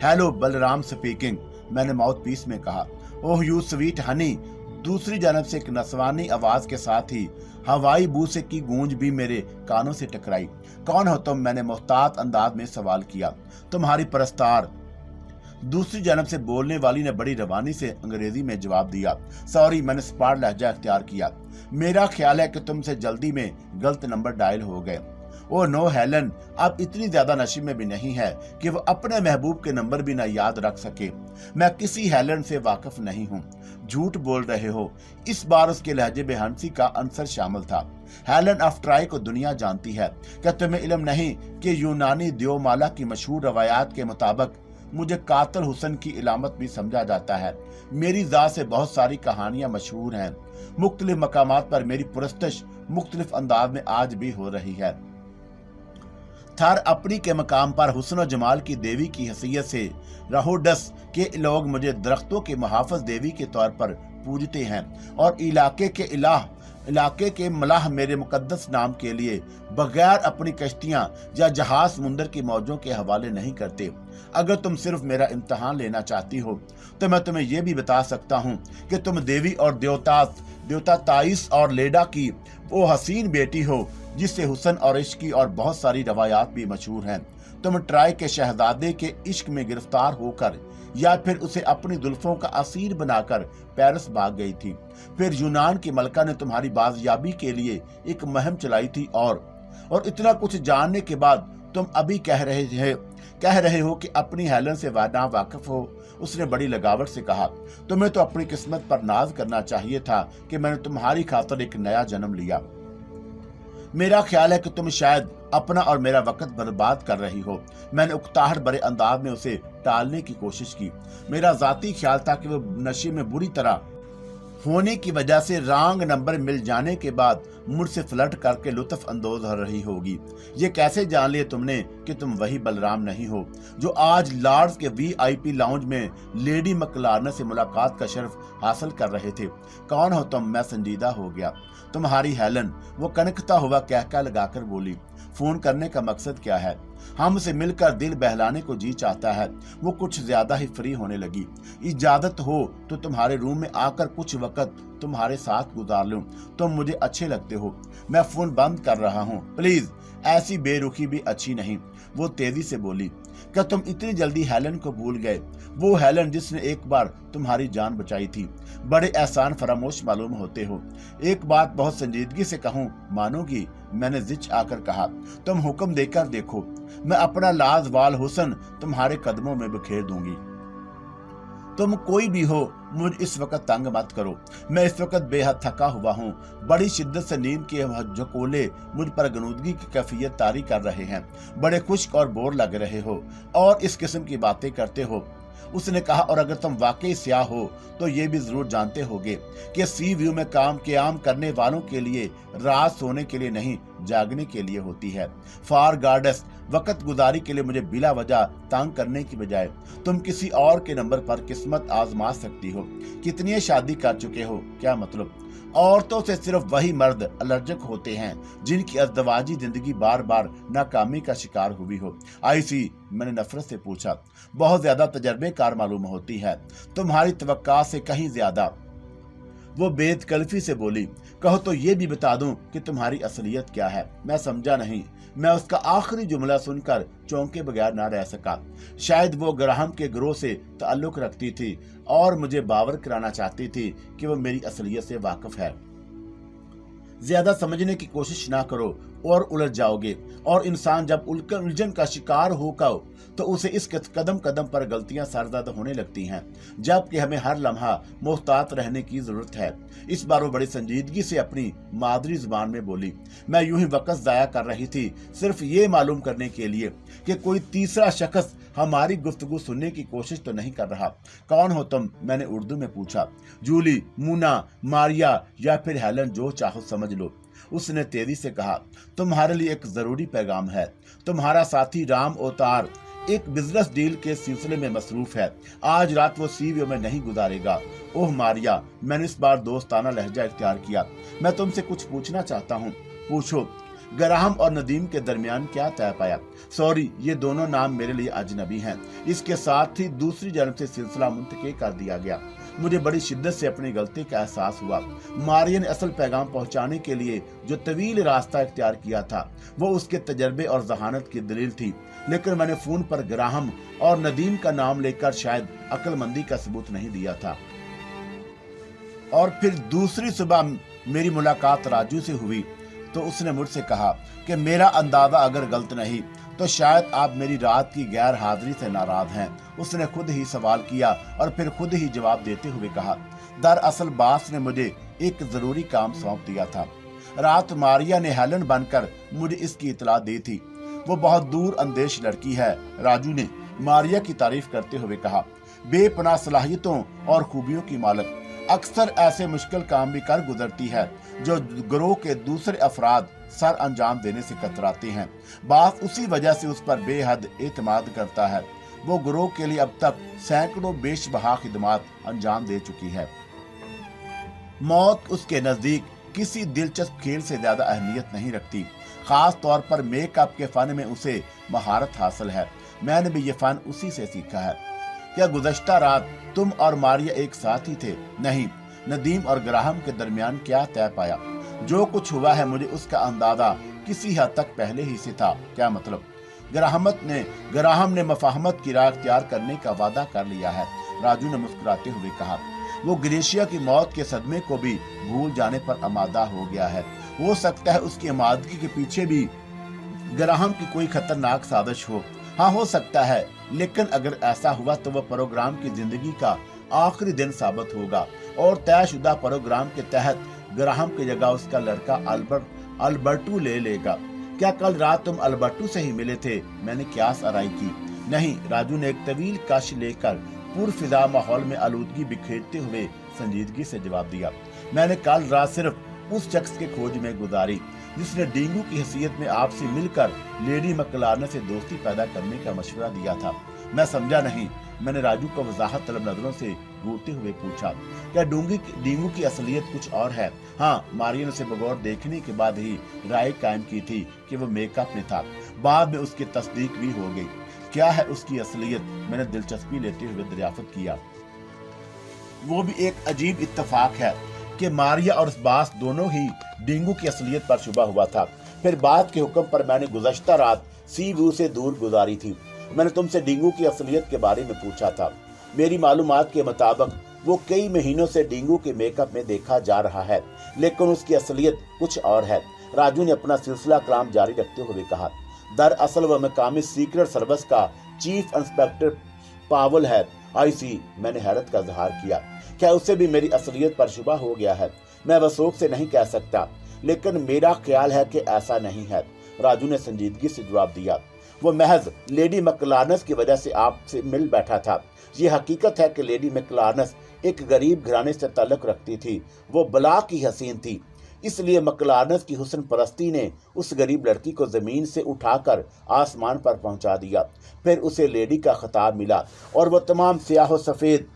S1: Hello, Balram speaking. मैंने माउथ पीस में कहा। Oh you sweet Honey. दूसरी जानब से एक नसवानी आवाज के साथ ही हवाई बूसे की गूंज भी मेरे कानों से टकराई। कौन हो तुम? मैंने मोहतात अंदाज में सवाल किया। तुम्हारी परस्तार। दूसरी जानब से बोलने वाली ने बड़ी रवानी से अंग्रेजी में जवाब दिया। सॉरी, मैंने स्पार्ट लहजा अख्तियार किया। मेरा ख्याल है कि तुमसे जल्दी में गलत नंबर डायल हो गए। ओ नो हेलन, अब इतनी ज्यादा नशे में भी नहीं है कि वो अपने महबूब के नंबर भी ना याद रख सके। मैं किसी हेलन से वाकिफ नहीं हूँ। झूठ बोल रहे हो। इस बार उसके लहजे में हंसी का अंसर शामिल था। हेलन ऑफ ट्राई को दुनिया जानती है। क्या तुम्हें इल्म नहीं कि यूनानी देवमाला की मशहूर रवायात के मुताबिक मुझे कातिल हुस्न की इलामत भी समझा जाता है। मेरी जात से बहुत सारी कहानियां मशहूर हैं। मुख्तलिफ मकामात पर मेरी पुरस्तिश मुख्तलिफ अंदाज में आज भी हो रही है। थर अपनी के मकाम पर हुस्न और जमाल की देवी की हैसियत से रहोडस के लोग मुझे दरख्तों के मुहाफ़िज देवी के तौर पर पूजते हैं और इलाके के मलाह मेरे मुकद्दस नाम के लिए बगैर अपनी कश्तियां या जहाज समुंदर की मौजों के हवाले नहीं करते। अगर तुम सिर्फ मेरा इम्तहान लेना चाहती हो तो मैं तुम्हें यह भी बता सकता हूँ कि तुम देवी और देवता ताइस और लेडा की वो हसीन बेटी हो जिससे हुस्न और इश्क की और बहुत सारी रवायात भी मशहूर हैं। तुम ट्राय के शहजादे के इश्क में गिरफ्तार होकर या फिर उसे अपनी जुल्फों का असीर बनाकर पेरिस भाग गई थी। फिर यूनान की मलका ने तुम्हारी बाजियाबी के लिए एक मुहिम चलाई थी और इतना कुछ जानने के बाद तुम अभी कह रहे हो कि अपनी हेलन से ना वाकिफ हो। उसने बड़ी लगावट से कहा। तुम्हें तो अपनी किस्मत पर नाज करना चाहिए था कि मैंने तुम्हारी खातिर एक नया जन्म लिया। मेरा ख्याल है कि तुम शायद अपना और मेरा वक्त बर्बाद कर रही हो। मैंने उकताहट भरे अंदाज में उसे टालने की कोशिश की। मेरा जाती ख्याल था कि वो नशे में बुरी तरह होने की वजह से रॉन्ग नंबर मिल जाने के बाद मुझसे फ्लर्ट करके लुत्फ अंदोज हो रही होगी। ये कैसे जान लिया तुमने कि तुम वही बलराम नहीं हो जो आज लॉर्ड्स के VIP लाउंज में लेडी मकलार्न से मुलाकात का शर्फ हासिल कर रहे थे? कौन हो तुम? मैं संजीदा हो गया। तुम्हारी हेलन, वो कनकता हुआ कहका लगाकर बोली। फोन करने का मकसद क्या है? हमसे मिलकर दिल बहलाने को जी चाहता है। वो कुछ ज्यादा ही फ्री होने लगी। इजाजत हो तो तुम्हारे रूम में आकर कुछ वक्त तुम्हारे साथ गुजार लूं। तुम मुझे अच्छे लगते हो। मैं फोन बंद कर रहा हूँ। प्लीज, ऐसी बेरुखी भी अच्छी नहीं। वो तेजी से बोली। क्या तुम इतनी जल्दी हेलन को भूल गए? वो हेलन जिसने एक बार तुम्हारी जान बचाई थी। बड़े एहसान फरामोश मालूम होते हो। एक बात बहुत संजीदगी से कहूँ, मानोगी? मैंने जिच आकर कहा। तुम हुक्म देकर देखो, मैं अपना लाजवाल हुस्न तुम्हारे कदमों में बिखेर दूंगी। तुम कोई भी हो, मुझ इस वक्त तंग मत करो। मैं इस वक्त बेहद थका हुआ हूँ। बड़ी शिद्दत से नींद के झकोले मुझ पर गनूदगी की कैफियत तारी कर रहे हैं। बड़े खुश्क और बोर लग रहे हो और इस किस्म की बातें करते हो। उसने कहा, और अगर तुम वाकई स्याह हो तो ये भी जरूर जानते होगे कि सी व्यू में काम करने वालों के लिए रात सोने के लिए नहीं, जागने के लिए होती है। फार गार्डस, वक्त गुजारी के लिए मुझे बिला वजह तंग करने की बजाय तुम किसी और के नंबर पर किस्मत आजमा सकती हो। कितनी शादी कर चुके हो? क्या मतलब? औरतों से सिर्फ वही मर्द अलर्जिक होते हैं जिनकी अज़दवाजी जिंदगी बार बार नाकामी का शिकार हुई हो। आईसी, मैंने नफरत से पूछा। बहुत ज्यादा तजर्बेकार मालूम होती है, तुम्हारी तवक्का से कहीं ज्यादा। वो बेतकल्फी से बोली। कहो तो ये भी बता दूं कि तुम्हारी असलियत क्या है? मैं समझा नहीं। मैं उसका आखिरी जुमला सुनकर चौंके बगैर ना रह सका। शायद वो ग्राहम के ग्रोह से ताल्लुक रखती थी और मुझे बावर कराना चाहती थी कि वो मेरी असलियत से वाकिफ है। ज्यादा समझने की कोशिश ना करो और उलझ जाओगे। और इंसान जब उलझन का शिकार होकर तो उसे इस कदम कदम पर गलतियां सरजद होने लगती हैं, जबकि हमें हर लम्हा मोहतात रहने की जरूरत है। इस बार वो बड़ी संजीदगी से अपनी मादरी जुबान में बोली। मैं यूं ही वक्त जाया कर रही थी, सिर्फ ये मालूम करने के लिए कि कोई तीसरा शख्स हमारी गुफ्तगू सुनने की कोशिश तो नहीं कर रहा। कौन हो तुम? मैंने उर्दू में पूछा। जूली, मुना, मारिया या फिर हेलन, जो चाहो समझ लो। उसने तेजी से कहा। तुम्हारे लिए एक जरूरी पैगाम है। तुम्हारा साथी राम अवतार एक बिजनेस डील के सिलसिले में मसरूफ है। आज रात वो सीवीओ में नहीं गुजारेगा। ओह मारिया, मैंने इस बार दोस्ताना लहजा इख्तियार किया। मैं तुमसे कुछ पूछना चाहता हूँ। पूछो। ग्राहम और नदीम के दरमियान क्या तय पाया? सॉरी, ये दोनों नाम मेरे लिए अजनबी हैं। इसके साथ ही दूसरी जानब से सिलसिला मुंतक़िल कर दिया गया। मुझे बड़ी शिद्दत से अपनी गलती का एहसास हुआ। मारिया ने असल पैगाम पहुंचाने के लिए जो तवील रास्ता इख्तियार किया था वो उसके तजर्बे और जहानत की दलील थी, लेकिन मैंने फोन पर ग्राहम और नदीम का नाम लेकर शायद अक्लमंदी का सबूत नहीं दिया था। और फिर दूसरी सुबह मेरी मुलाकात राजू से हुई तो उसने मुझसे कहा कि मेरा अंदाजा अगर गलत नहीं तो शायद आप मेरी रात की गैर हाजिरी से नाराज हैं। उसने खुद ही सवाल किया और फिर खुद ही जवाब देते हुए कहा, दरअसल बास ने मुझे एक जरूरी काम सौंप दिया था। रात मारिया ने हेलन बनकर मुझे इसकी इतला दी थी। वो बहुत दूर अंदेश लड़की है। राजू ने मारिया की तारीफ करते हुए कहा, बेपनाह सलाहियतों और खूबियों की मालिक, अक्सर ऐसे मुश्किल काम भी कर गुजरती है जो गिरोह के दूसरे अफराद सर अंजाम देने से कतराते हैं। बास उसी वजह से उस पर बेहद एतमाद करता है। वो गिरोह के लिए अब तक सैकड़ों बेशबहा खिदमात अंजाम दे चुकी है। मौत उसके नजदीक किसी दिलचस्प खेल से ज्यादा अहमियत नहीं रखती। खास तौर पर मेकअप के फन में उसे महारत हासिल है। मैंने भी ये फन उसी से सीखा है। क्या गुज़श्ता रात तुम और मारिया एक साथ ही थे? नहीं। नदीम और ग्राहम के दरमियान क्या तय पाया? जो कुछ हुआ है मुझे उसका अंदाजा किसी हद तक पहले ही से था। क्या मतलब? ग्राहम ने मफाहमत की राह इख्तियार करने का वादा कर लिया है। राजू ने मुस्कुराते हुए कहा, वो ग्रेशिया की मौत के सदमे को भी भूल जाने पर आमादा हो गया है। हो सकता है उसकी आमादगी के पीछे भी ग्राहम की कोई खतरनाक साजिश हो। हाँ, हो सकता है, लेकिन अगर ऐसा हुआ तो वह प्रोग्राम की जिंदगी का आखिरी दिन साबित होगा और तयशुदा प्रोग्राम के तहत ग्राहम की जगह उसका लड़का अल्बर्टो ले लेगा। क्या कल रात तुम अल्बर्टो से ही मिले थे? मैंने क्यास आराई की। नहीं, राजू ने एक तवील कश लेकर पुरफिजा माहौल में आलूदगी बिखेरते हुए संजीदगी से जवाब दिया। मैंने कल रात सिर्फ उस शख्स के खोज में गुजारी जिसने डेंगू की हैसियत में आपसे मिलकर लेडी मकलारना से दोस्ती पैदा करने का मशवरा दिया था। मैं समझा नहीं। मैंने राजू को वजाहत तलब नजरों से घूरते हुए पूछा, क्या डेंगू की असलियत कुछ और है? हाँ, मारिया ने उसे बगौर देखने के बाद ही राय कायम की थी कि वो मेकअप में था। बाद में उसकी तस्दीक भी हो गई। क्या है उसकी असलियत? मैंने दिलचस्पी लेते हुए दरियाफ्त किया। वो भी एक अजीब इत्तेफाक है कि मारिया और बास दोनों ही डेंगू की असलियत पर शुबा हुआ था। फिर बात के हुक्म पर मैंने गुज़श्ता रात सी व्यू से दूर गुजारी थी। मैंने तुमसे डेंगू की असलियत के बारे में पूछा था। मेरी मालूमात के मुताबिक वो कई महीनों से डेंगू के मेकअप में देखा जा रहा है, लेकिन उसकी असलियत कुछ और है। राजू ने अपना सिलसिला कलाम जारी रखते हुए कहा, दरअसल वह मकामी सीक्रेट सर्विस का चीफ इंस्पेक्टर पावल है। आई सी। मैंने हैरत का इजहार किया। क्या उसे भी मेरी असलियत पर शुबा हो गया है? मैं वसूख से नहीं कह सकता, लेकिन मेरा ख्याल है कि ऐसा नहीं है। राजू ने संजीदगी से जवाब दिया, वो महज लेडी मकलार्नस की वजह से आपसे मिल बैठा था। ये हकीकत है कि लेडी मकलार्नस एक गरीब घराने से ताल्लुक रखती थी। वो बला की हसीन थी, इसलिए मकलार्नस की हुस्न परस्ती ने उस गरीब लड़की को जमीन से उठाकर आसमान पर पहुंचा दिया। फिर उसे लेडी का खिताब मिला और वो तमाम सियाह सफेद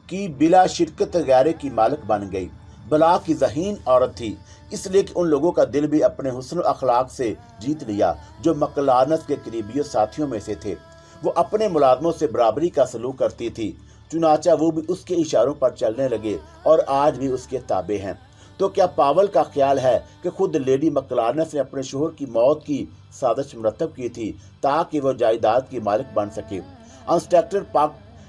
S1: की बिला शिरकत गैरे की मालिक बन गई। बला की ज़हीन औरत थी, इसलिए कि उन लोगों का दिल भी अपने हुस्न अखलाक से जीत लिया जो मकलार्नस के करीबियों साथियों में से थे। वो अपने मुलाजमों से बराबरी का सलूक करती थी, चुनाचा वो भी उसके इशारों पर चलने लगे और आज भी उसके ताबे हैं। तो क्या पावल का ख्याल है कि खुद लेडी मकलार्नस ने अपने शोहर की मौत की साजिश मुरतब की थी ताकि वो जायदाद की मालिक बन सके?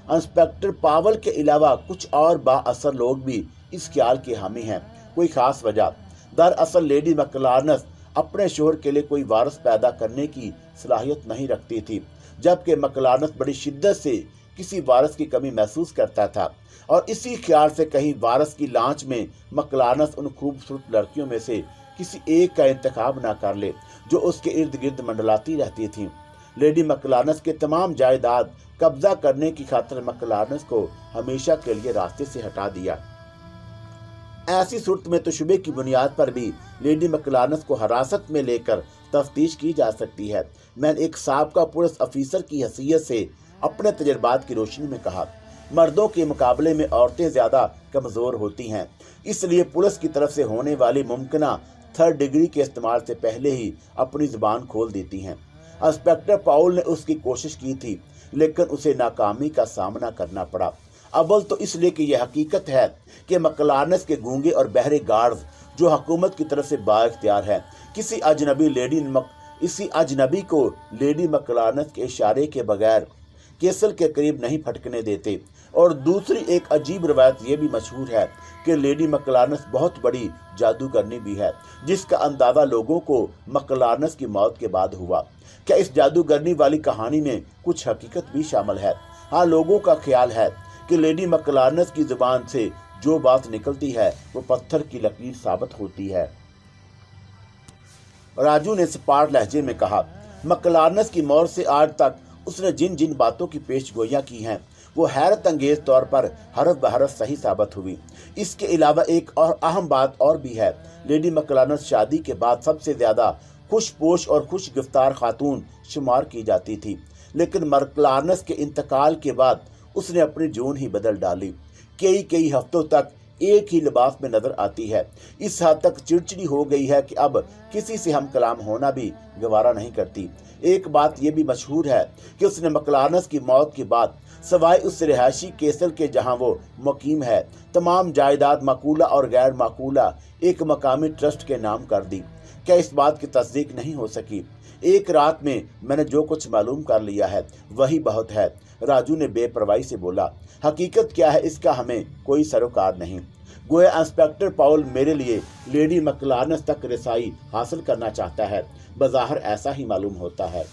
S1: इंस्पेक्टर पावल के अलावा कुछ और बाअसर लोग भी इस ख्याल के हामी हैं। कोई खास वजह? दरअसल लेडी मकलार्नस अपने शोहर के लिए कोई वारिस पैदा करने की सलाहियत नहीं रखती थी, जबकि मकलार्नस बड़ी शिद्दत से किसी वारिस की कमी महसूस करता था और इसी ख्याल से कहीं वारिस की लांच में मकलार्नस उन खूबसूरत लड़कियों में से किसी एक का इंतखाब ना कर ले जो उसके इर्द गिर्द मंडलाती रहती थीं। लेडी मकलार्नस के तमाम जायदाद कब्जा करने की खातिर मकलार्नस को हमेशा के लिए रास्ते से हटा दिया। ऐसी सूरत में तो शुबे की बुनियाद पर भी लेडी मकलार्नस को हिरासत में लेकर तफ्तीश की जा सकती है। मैंने एक साबका पुलिस अफीसर की हैसियत से अपने तजर्बात की रोशनी में कहा, मर्दों के मुकाबले में औरतें ज्यादा कमजोर होती हैं, इसलिए पुलिस की तरफ से होने वाली मुमकिना थर्ड डिग्री के इस्तेमाल से पहले ही अपनी जुबान खोल देती हैं। इंस्पेक्टर पाउल ने उसकी कोशिश की थी, लेकिन उसे नाकामी का सामना करना पड़ा। अव्वल तो इसलिए कि यह हकीकत है कि मकलानस के गूंगे और बहरे गार्ड्स, जो हुकूमत की तरफ से बाइख्तियार है, इसी अजनबी को लेडी मकलानस के इशारे के बगैर केसल के करीब नहीं फटकने देते। और दूसरी एक अजीब रवायत ये भी मशहूर है कि लेडी मकलानस बहुत बड़ी जादूगरनी भी है, जिसका अंदाजा लोगों को मकलानस की मौत के बाद हुआ। क्या इस जादूगरनी वाली कहानी में कुछ हकीकत भी शामिल है? हाँ, लोगों का ख्याल है कि लेडी मकलानस की जुबान से जो बात निकलती है वो पत्थर की लकीर साबित होती है। राजू ने सपाट लहजे में कहा, मकलानस की मौत से आज तक उसने जिन जिन बातों की पेशगोइयां की हैं वो हैरत अंगेज तौर पर हरफ बहरफ सही साबित हुई। इसके अलावा एक और अहम बात और भी है। लेडी मकलानस शादी के बाद सबसे ज्यादा खुशपोश और खुश गिरफ्तार खातून शुमार की जाती थी, लेकिन मकलानस के इंतकाल के बाद उसने अपनी जून ही बदल डाली। कई हफ्तों तक एक ही लिबास में नजर आती है। इस हद तक चिड़चिड़ी हो गई है कि अब किसी से हम कलाम होना भी गवारा नहीं करती। एक बात यह भी मशहूर है कि उसने मकलानस की मौत के बाद सवाए उस रिहायशी केसल के जहां वो मुकीम है, तमाम जायदाद माकूला और गैर माकूला एक मकामी ट्रस्ट के नाम कर दी। क्या इस बात की तस्दीक नहीं हो सकी? एक रात में मैंने जो कुछ मालूम कर लिया है वही बहुत है, राजू ने बेपरवाही से बोला। हकीकत क्या है इसका हमें कोई सरोकार नहीं। गोया इंस्पेक्टर पाउल मेरे लिए लेडी मकलानस तक रसाई हासिल करना चाहता है, बज़ाहिर ऐसा ही मालूम होता है।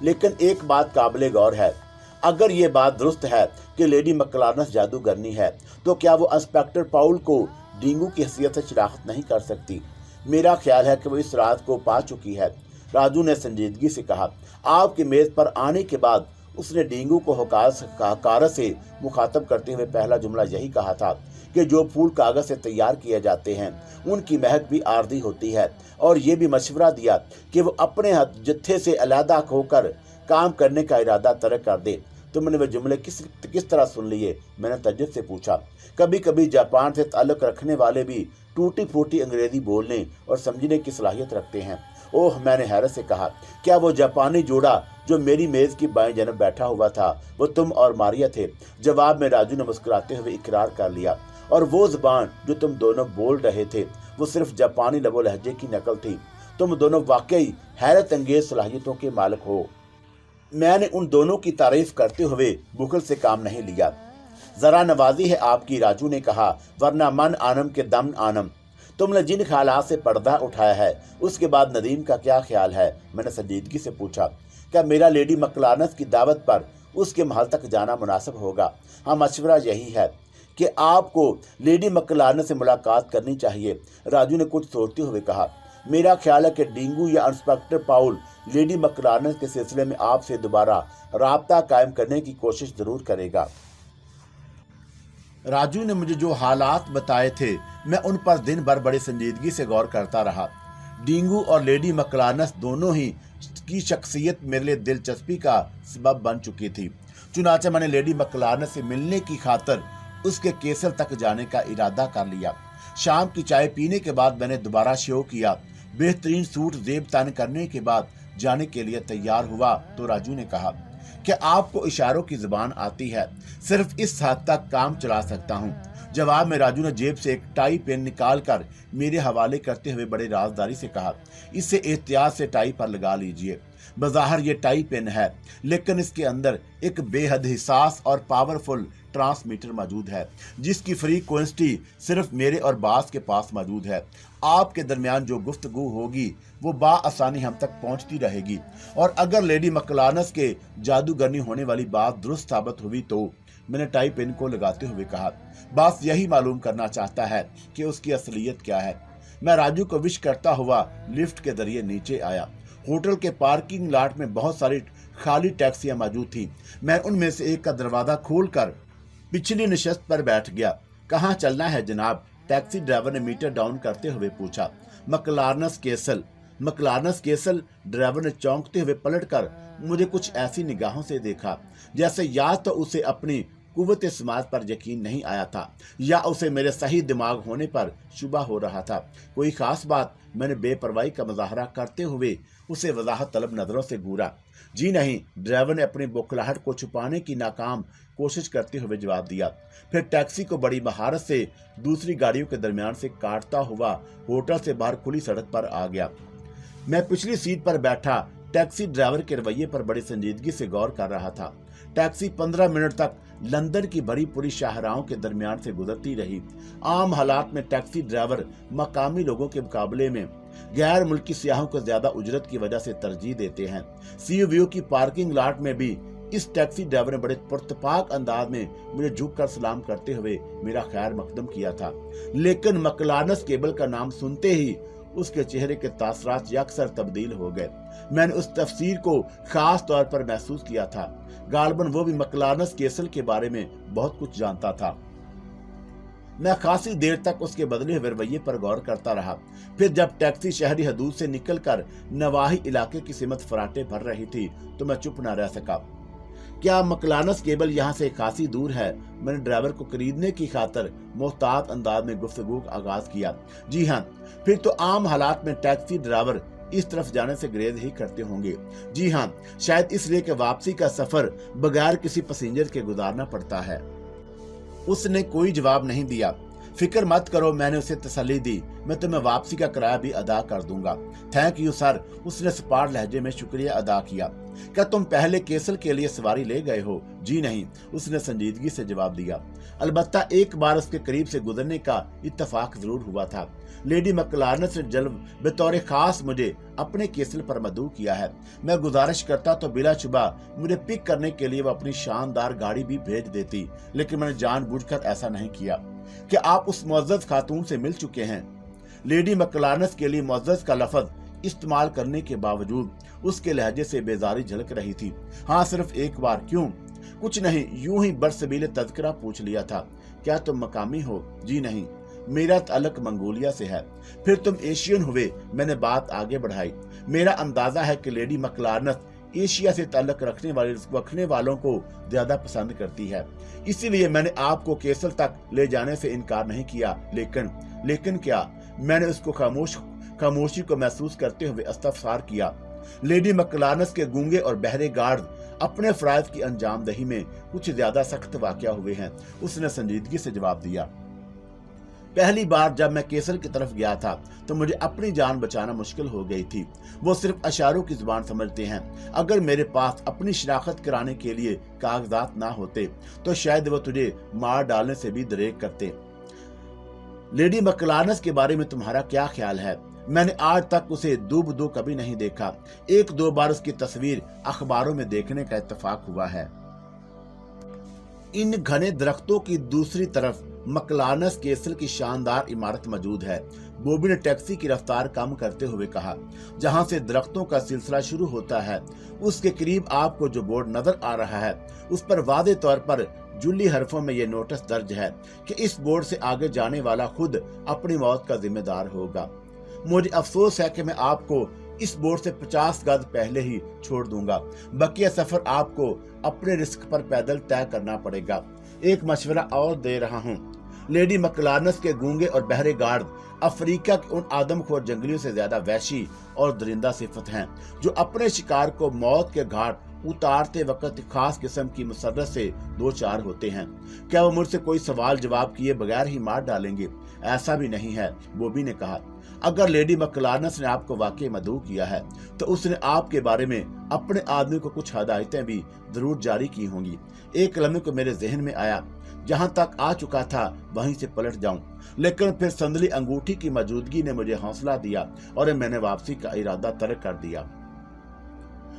S1: लेकिन एक बात काबिले गौर है, अगर ये बात दुरुस्त है कि लेडी मकलानस जादूगरनी है, तो क्या वो इंस्पेक्टर पाउल को डींगू की हैसियत से शिनाख्त नहीं कर सकती? मेरा ख्याल है कि वो इस रात को पा चुकी है, राजू ने संजीदगी से कहा। आपके मेज पर आने के बाद उसने डींगू को हकारत से मुखातब करते हुए पहला जुमला यही कहा था कि जो फूल कागज से तैयार किए जाते हैं उनकी महक भी आर्दी होती है, और ये भी मशवरा दिया कि वो अपने जत्थे से अलहदा होकर काम करने का इरादा तर्क कर दे। तुमने वे जुमले किस तरह सुन लिए? मैंने तज्जुब से पूछा। कभी कभी जापान से ताल्लुक रखने वाले भी टूटी फूटी अंग्रेजी बोलने और समझने की सलाहियत रखते हैं। ओह, मैंने हैरत से कहा, क्या वो जापानी जोड़ा जो मेरी मेज की बाएं जानब बैठा हुआ था वो तुम और मारिया थे? जवाब में राजू ने मुस्कुराते हुए इकरार कर लिया। और वो जुबान जो तुम दोनों बोल रहे थे वो सिर्फ जापानी लबो लहजे की नकल थी। तुम दोनों वाकई हैरत अंगेज सलाहियतों के मालिक हो। मैंने उन दोनों की तारीफ करते हुए बुखल से काम नहीं लिया। जरा नवाजी है आपकी, राजू ने कहा, वरना मन आनम के दम आनम। तुमने जिन ख्यालात से पर्दा उठाया है उसके बाद नदीम का क्या ख्याल है? मैंने संजीदगी से पूछा। क्या मेरा लेडी मकलानस की दावत पर उसके महल तक जाना मुनासिब होगा? हाँ, मशवरा यही है कि आपको लेडी मकलानस से मुलाकात करनी चाहिए, राजू ने कुछ सोचते हुए कहा। मेरा ख्याल है कि डींगू या इंस्पेक्टर पाउल लेडी मकलानस के सिलसिले में आपसे दोबारा राब्ता कायम करने की कोशिश जरूर करेगा। राजू ने मुझे जो हालात बताए थे मैं उन पर दिन भर बड़ी संजीदगी से गौर करता रहा। डींगू और लेडी मकलानस दोनों ही की शख्सियत मेरे लिए दिलचस्पी का सबब बन चुकी थी। चुनाचे मैंने लेडी मकलानस से मिलने की खातिर उसके केसल तक जाने का इरादा कर लिया। शाम की चाय पीने के बाद मैंने दोबारा शो किया। बेहतरीन सूट जेब तन करने के बाद जाने के लिए तैयार हुआ तो राजू ने कहा, क्या आपको इशारों की जुबान आती है? सिर्फ इस हद तक काम चला सकता हूँ। जवाब में राजू ने जेब से एक टाई पेन निकाल कर मेरे हवाले करते हुए बड़े राजदारी से कहा, इसे एहतियात से टाई पर लगा लीजिए। बज़ाहिर ये टाई पेन है, लेकिन इसके अंदर एक बेहद हिसास और पावरफुल ट्रांसमीटर मौजूद है जिसकी फ्रीक्वेंसी सिर्फ मेरे और बास के पास मौजूद है। आपके दरमियान जो गुफ्तगू होगी वो बाआसानी हम तक पहुंचती रहेगी, और अगर लेडी मकलानस के जादूगरनी होने वाली बात दुरुस्त साबित हुई तो मैंने टाई पेन को लगाते हुए कहा, बस यही मालूम करना चाहता है कि उसकी असलियत क्या है। मैं राजू को विश करता हुआ लिफ्ट के जरिए नीचे आया। होटल के पार्किंग लॉट में बहुत सारी खाली टैक्सियां मौजूद थी। मैं उनमें से एक का दरवाजा खोलकर पिछली नशस्त पर बैठ गया। कहाँ चलना है जनाब? टैक्सी ड्राइवर ने मीटर डाउन करते हुए पूछा। मकलानस केसल। मकलानस केसल? ड्राइवर ने चौंकते हुए पलटकर मुझे कुछ ऐसी निगाहों से देखा जैसे या तो उसे अपनी कुव्वत समाज पर यकीन नहीं आया था या उसे मेरे सही दिमाग होने पर शुबा हो रहा था। कोई खास बात? मैंने बेपरवाही का मुजाहरा करते हुए उसे वजाहत तलब नजरों से घूरा। जी नहीं, ड्राइवर ने अपनी बौखलाहट को छुपाने की नाकाम कोशिश करते हुए जवाब दिया। फिर टैक्सी को बड़ी महारत से दूसरी गाड़ियों के दरमियान से काटता हुआ होटल से बाहर खुली सड़क पर आ गया। मैं पिछली सीट पर बैठा टैक्सी ड्राइवर के रवैये पर बड़ी संजीदगी से गौर कर रहा था। टैक्सी 15 मिनट तक लंदन की भरी पूरी शाहराहों के दरमियान से गुजरती रही। आम हालात में टैक्सी ड्राइवर मकामी लोगों के मुकाबले में गैर मुल्की सियाहों को ज्यादा उजरत की वजह से तरजीह देते हैं। सी व्यू की पार्किंग लॉट में भी इस टैक्सी ड्राइवर ने बड़े पुरतपाक अंदाज में मुझे झुककर सलाम करते हुए मेरा खैर मकदम किया था। लेकिन मकलानस केबल का नाम सुनते ही उसके चेहरे के तासरात यकसर तब्दील हो गए। मैंने उस तफसीर को खास तौर पर महसूस किया था। गालबन वो भी मकलानस केसल के बारे में बहुत कुछ जानता था। मैं खासी देर तक उसके बदले हुए रवैये पर गौर करता रहा। फिर जब टैक्सी शहरी हदूद से निकलकर नवाही इलाके की सिमत फराटे भर रही थी तो मैं चुप न रह सका। क्या मकलानस केबल यहाँ से खासी दूर है? मैंने ड्राइवर को खरीदने की खातर मोहतात अंदाज में गुफ्तगू का आगाज किया। जी हाँ, फिर तो आम हालात में टैक्सी ड्राइवर इस तरफ जाने से ग्रेज ही करते होंगे। जी हाँ, शायद इसलिए कि वापसी का सफर बगैर किसी पैसेंजर के गुजारना पड़ता है। उसने कोई जवाब नहीं दिया। फिक्र मत करो, मैंने उसे तसल्ली दी। मैं तुम्हें वापसी का किराया भी अदा कर दूंगा। थैंक यू सर, उसने सपाट लहजे में शुक्रिया अदा किया। क्या तुम पहले केसल के लिए सवारी ले गए हो? जी नहीं, उसने संजीदगी से जवाब दिया। अलबत्ता एक बार उसके करीब से गुजरने का इत्तफाक जरूर हुआ था। लेडी मकलानस ने जल्द बतौर खास मुझे अपने केसल पर मदऊ किया है। मैं गुजारिश करता तो बिलाशुबा मुझे पिक करने के लिए वो अपनी शानदार गाड़ी भी भेज देती, लेकिन मैंने जानबूझकर ऐसा नहीं किया। क्या आप उस मुअज़्ज़ज़ खातून से मिल चुके हैं? लेडी मकलानस के लिए मुअज़्ज़ज़ का लफ्ज इस्तेमाल करने के बावजूद उसके लहजे से बेजारी झलक रही थी। हाँ, सिर्फ एक बार। क्यों? कुछ नहीं, यूं ही बरसबीले तज़किरा पूछ लिया था। क्या तुम मकामी हो? जी नहीं, मेरा ताल्लुक मंगोलिया से है। फिर तुम एशियन हुए? मैंने बात आगे बढ़ाई। मेरा अंदाजा है कि लेडी मकलानस एशिया से ताल्लुक रखने वालों को ज्यादा पसंद करती है, इसीलिए मैंने आपको केसल तक ले जाने से इनकार नहीं किया। लेकिन क्या? मैंने उसको खामोशी को महसूस करते हुए इस्तफसार किया। लेडी मकलानस के गूंगे और बहरे गार्ड अपने फराइज की अंजामदही में कुछ ज्यादा सख्त वाकया हुए हैं, उसने संजीदगी से जवाब दिया। पहली बार जब मैं केसल की तरफ गया था तो मुझे अपनी जान बचाना मुश्किल हो गई थी। वो सिर्फ इशारों की जुबान समझते हैं। अगर मेरे पास अपनी शिनाख्त कराने के लिए कागजात ना होते तो शायद वो तुझे मार डालने से भी दरेक करते। लेडी मकलानस के बारे में तुम्हारा क्या ख्याल है? मैंने आज तक उसे दूब कभी नहीं देखा। 1-2 बार उसकी तस्वीर अखबारों में देखने का इत्तेफाक हुआ है। इन घने दरख्तों की दूसरी तरफ मकलानस केसल की शानदार इमारत मौजूद है, बॉबी ने टैक्सी की रफ्तार कम करते हुए कहा। जहां से दरख्तों का सिलसिला शुरू होता है उसके करीब आपको जो बोर्ड नजर आ रहा है उस पर वादे तौर पर जुल्ली हरफों में यह नोटिस दर्ज है कि इस बोर्ड से आगे जाने वाला खुद अपनी मौत का जिम्मेदार होगा। मुझे अफसोस है कि मैं आपको इस बोर्ड से 50 गज पहले ही छोड़ दूंगा। बकिया सफर आपको अपने रिस्क पर पैदल तय करना पड़ेगा। एक मशवरा और दे रहा हूँ। लेडी मकलानस के गूंगे और बहरे गार्ड अफ्रीका के उन आदमखोर जंगलियों से ज्यादा वहशी और दरिंदा सिफत हैं, जो अपने शिकार को मौत के घाट उतारते वक्त खास किस्म की मुसर्रत से दो चार होते हैं। क्या वो मुझसे कोई सवाल जवाब किए बगैर ही मार डालेंगे? ऐसा भी नहीं है, बॉबी ने कहा। अगर लेडी मकलानस ने आपको वाकई मदऊ किया है तो उसने आपके बारे में अपने आदमी को कुछ हदायतें भी जरूर जारी की होंगी। एक लम्हे को मेरे जहन में आया, जहां तक आ चुका था वहीं से पलट जाऊं, लेकिन फिर संदली अंगूठी की मौजूदगी ने मुझे हौसला दिया और मैंने वापसी का इरादा तर्क कर दिया।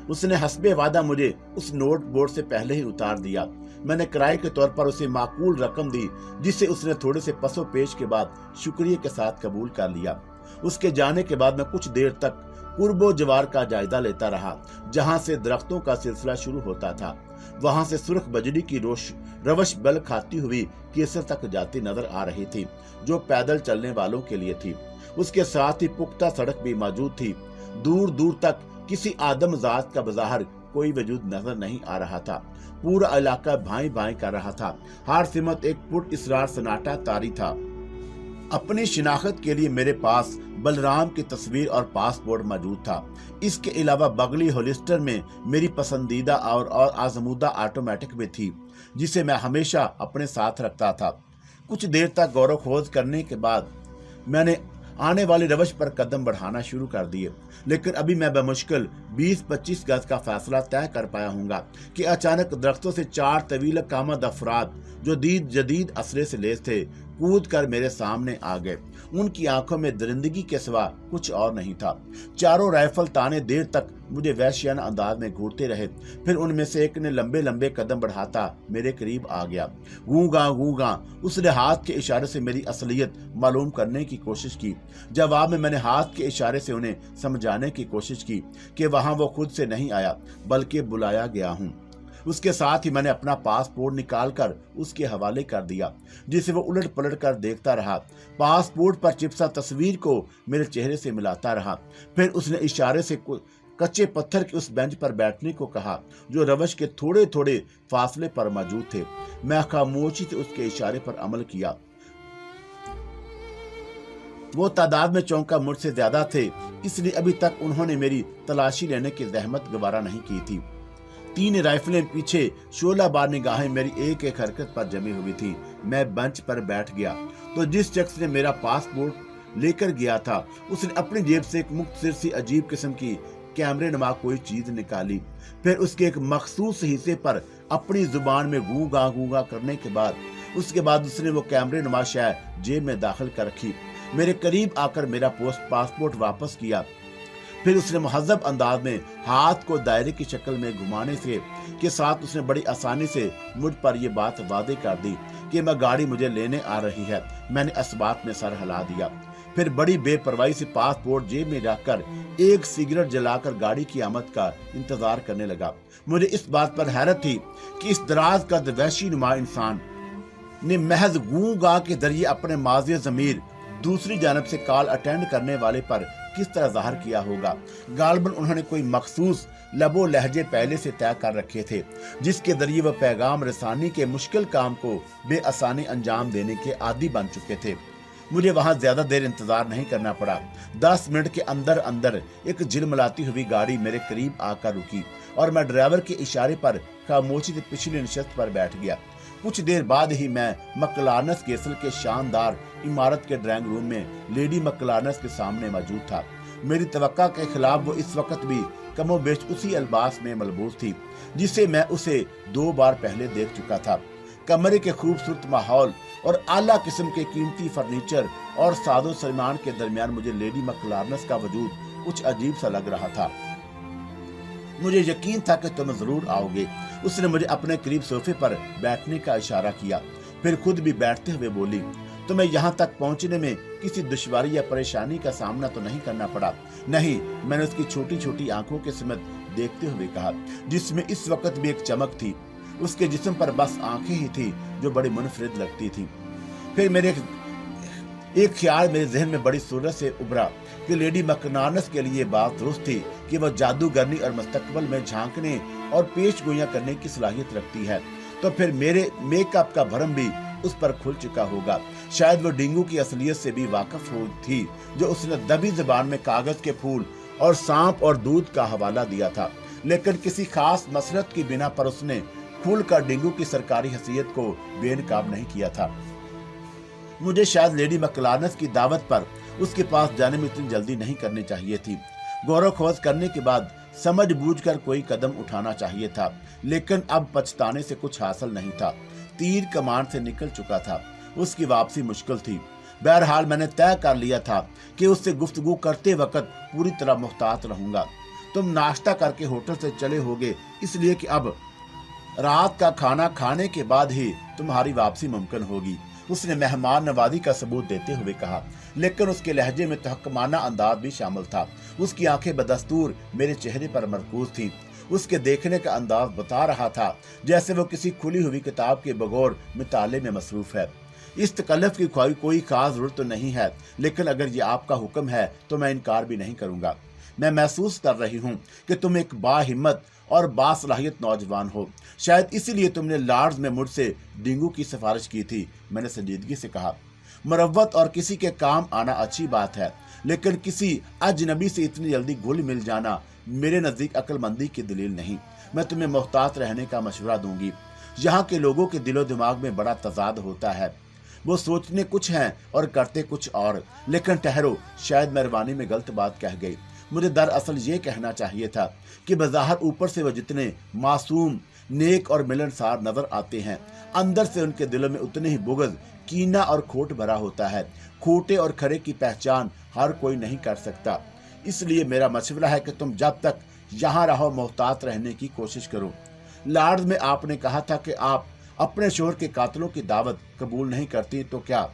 S1: उसने हस्बे वादा मुझे उस नोट बोर्ड से पहले ही उतार दिया। मैंने किराए के तौर पर उसे माकूल रकम दी, जिसे उसने थोड़े से पसो पेश के बाद शुक्रिया के साथ कबूल कर लिया। उसके जाने के बाद मैं कुछ देर तक कुर्बो जवार का जायजा लेता रहा, जहां से दरख्तों का सिलसिला शुरू होता था। वहां से सुर्ख बजरी की रवश बल खाती हुई केसर तक जाती नजर आ रही थी, जो पैदल चलने वालों के लिए थी। उसके साथ ही पुख्ता सड़क भी मौजूद थी। दूर दूर तक किसी आदम जात का बाजार कोई वजूद नजर नहीं आ रहा था। पूरा इलाका भाई भाई कर रहा था। हर सिमत एक पुट इसरार सन्नाटा तारी था। अपनी शिनाख्त के लिए मेरे पास बलराम की तस्वीर और पासपोर्ट मौजूद था। इसके अलावा बगली होलिस्टर में मेरी पसंदीदा और आजमूदा ऑटोमेटिक भी थी, जिसे मैं हमेशा अपने साथ रखता था। कुछ देर तक गौर खोज करने के बाद मैंने आने वाली रवश पर कदम बढ़ाना शुरू कर दिए, लेकिन अभी मैं बमुश्किल 20-25 गज का फैसला तय कर पाया हूँगा कि अचानक दरख्तों से 4 तवील कामद अफराद जो जदीद असले से लेस थे कूद कर मेरे सामने आ गए। उनकी आंखों में दरिंदगी के सिवा कुछ और नहीं था। चारों राइफल ताने देर तक मुझे वहशियाना अंदाज में घूरते रहे। फिर उनमें से एक ने लंबे लंबे कदम बढ़ाता मेरे करीब आ गया। गूंगा उसने हाथ के इशारे से मेरी असलियत मालूम करने की कोशिश की। जवाब में मैंने हाथ के इशारे से उन्हें समझाने की कोशिश की कि वहां वो खुद से नहीं आया बल्कि बुलाया गया हूँ। उसके साथ ही मैंने अपना पासपोर्ट निकालकर उसके हवाले कर दिया, जिसे वो उलट पलट कर देखता रहा। पासपोर्ट पर चिपसा तस्वीर को मेरे चेहरे से मिलाता रहा। फिर उसने इशारे से कच्चे पत्थर के उस बेंच पर बैठने को कहा जो रवश के थोड़े थोड़े फासले पर मौजूद थे। मैं खामोशी से उसके इशारे पर अमल किया। वो तादाद में चौंका मुझसे ज्यादा थे, इसलिए अभी तक उन्होंने मेरी तलाशी लेने की जहमत गवारा नहीं की थी। 3 राइफलें पीछे 16 बार निगाहें मेरी एक एक हरकत पर जमी हुई थी। मैं बेंच पर बैठ गया तो जिस शख्स ने मेरा पासपोर्ट लेकर गया था उसने अपनी जेब से एक मुख्तसर सी अजीब किस्म की कैमरे नुमा कोई चीज निकाली। फिर उसके एक मखसूस हिस्से पर अपनी जुबान में गूंगा करने के बाद उसने वो कैमरे नुमा शय जेब में दाखिल कर रखी। मेरे करीब आकर मेरा पासपोर्ट वापस किया। फिर उसने मुहज़्ज़ब अंदाज में हाथ को दायरे की शक्ल में घुमाने के साथ उसने बड़ी आसानी से मुझ पर यह बात वादे कर दी कि मैं गाड़ी मुझे लेने आ रही है। मैंने इस बात में सर हिला दिया। फिर बड़ी बेपरवाही से पासपोर्ट जेब में रखकर एक सिगरेट जलाकर गाड़ी की आमद का इंतजार करने लगा। मुझे इस बात पर हैरत थी कि इस दराज का वहशी नुमा इंसान ने महज गूंगा के जरिए अपने माज़ी ज़मीर दूसरी जानब से कॉल अटेंड करने वाले पर किस तरह ज़ाहिर किया होगा। गालबन उन्होंने कोई मखसूस लबो लहजे पहले से तय कर रखे थे, जिसके जरिए वह पैगाम रसानी के मुश्किल काम को बेआसानी अंजाम देने के आदी बन चुके थे। मुझे वहां ज्यादा देर इंतजार नहीं करना पड़ा। 10 मिनट के अंदर अंदर एक झिलमिलाती हुई गाड़ी मेरे करीब आकर रुकी और मैं ड्राइवर के इशारे पर खामोशी से पिछली नशस्त पर बैठ गया। कुछ देर बाद ही मैं मकलानस केसल के शानदार इमारत के ड्राइंग रूम में लेडी मकलानस के सामने मौजूद था। मेरी तवक्का के खिलाफ वो इस वक्त भी कमोबेश उसी अल्बास में मलबूस थी जिसे मैं उसे 2 बार पहले देख चुका था। कमरे के खूबसूरत माहौल और आला किस्म के कीमती फर्नीचर और सादो सामान के दरमियान मुझे लेडी मकलानस का वजूद कुछ अजीब सा लग रहा था। मुझे यकीन था कि तुम जरूर आओगे। उसने मुझे अपने करीब सोफे पर बैठने का इशारा किया, फिर खुद भी बैठते हुए बोली, तुम्हें यहाँ तक पहुँचने में किसी दुश्वारी या परेशानी का सामना तो नहीं करना पड़ा? नहीं, मैंने उसकी छोटी छोटी आंखों के समेत देखते हुए कहा, जिसमें इस वक्त भी एक चमक थी। उसके जिस्म पर बस आंखें ही थी जो बड़ी मुनफरिद लगती थी। फिर मेरे एक ख्याल मेरे जहन में बड़ी सूरत से उभरा कि लेडी मकनानस के लिए बात दुरुस्त थी कि वह जादूगरनी और मुस्तकबिल में झांकने और पेश गोइयां करने की सलाहियत रखती है। तो फिर मेरे मेकअप का भरम भी उस पर खुल चुका होगा। शायद वो डेंगू की असलियत से भी वाकिफ हो थी जो उसने दबी जुबान में कागज के फूल और सांप और दूध का हवाला दिया था, लेकिन किसी खास मसरत की बिना पर उसने खुलकर डेंगू की सरकारी हैसियत को बेनकाब नहीं किया था। मुझे शायद लेडी मकलानस की दावत पर उसके पास जाने में इतनी जल्दी नहीं करनी चाहिए थी। गौर खोज करने के बाद समझ बूझकर कोई कदम उठाना चाहिए था, लेकिन अब पछताने से कुछ हासिल नहीं था। तीर कमान से निकल चुका था, उसकी वापसी मुश्किल थी। बहरहाल मैंने तय कर लिया था कि उससे गुफ्तगू करते वक्त पूरी तरह मुहतात रहूंगा। तुम नाश्ता करके होटल से चले होगे, इसलिए कि अब रात का खाना खाने के बाद ही तुम्हारी वापसी मुमकिन होगी, उसने मेहमान नवाजी का सबूत देते हुए कहा, लेकिन उसके लहजे में तहक्कुमाना अंदाज भी शामिल था। उसकी आंखें बदस्तूर मेरे चेहरे पर मरकूज थी। उसके देखने का अंदाज बता रहा था जैसे वो किसी खुली हुई किताब के बगौर मिताले में मसरूफ है। इस तकल्लुफ की कोई खास जरूरत तो नहीं है, लेकिन अगर ये आपका हुक्म है तो मैं इनकार भी नहीं करूंगा। मैं महसूस कर रही हूँ कि तुम एक बाहिम्मत और बासलाहियत नौजवान हो। शायद इसीलिए तुमने लॉर्ड्स में मुझसे डेंगू की सिफारिश की थी। मैंने संजीदगी से कहा, मुरव्वत और किसी के काम आना अच्छी बात है, लेकिन किसी अजनबी से इतनी जल्दी घुल मिल जाना मेरे नजदीक अक्लमंदी की दलील नहीं। मैं तुम्हें मोहतात रहने का मशवरा दूंगी। यहाँ के लोगों के दिलो दिमाग में बड़ा तजाद होता है, वो सोचने कुछ हैं और करते कुछ और। लेकिन ठहरो, शायद मेहरबानी में गलत बात कह गई। मुझे दरअसल ये कहना चाहिए था कि बज़ाहिर ऊपर से वो जितने मासूम, नेक और मिलनसार नजर आते हैं, अंदर से उनके दिलों में उतने ही बुग़्ज़, कीना और खोट भरा होता है। खोटे और खरे की पहचान हर कोई नहीं कर सकता। इसलिए मेरा मशवरा है कि तुम जब तक यहाँ रहो मोहतात रहने की कोशिश करो। लॉर्ड्स में आपने कहा था कि आप अपने शोहर के कातलों की दावत कबूल नहीं करती, तो क्या?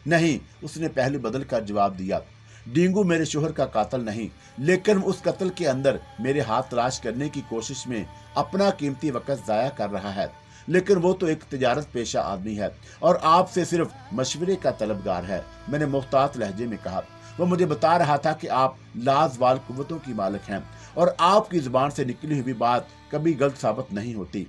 S1: नहीं, उसने पहले बदल कर जवाब दिया। डेंगू मेरे शोहर का कातल नहीं, लेकिन उस कत्ल के अंदर मेरे हाथ तलाश करने की कोशिश में अपना कीमती वक्त जाया कर रहा है। लेकिन वो तो एक तिजारत पेशा आदमी है और आपसे सिर्फ मशवरे का तलबगार है। मैंने मुख्तात लहजे में कहा। वो मुझे बता रहा था कि आप लाजवाल कुव्वतों की मालिक हैं और आपकी जुबान से निकली हुई बात कभी गलत साबित नहीं होती।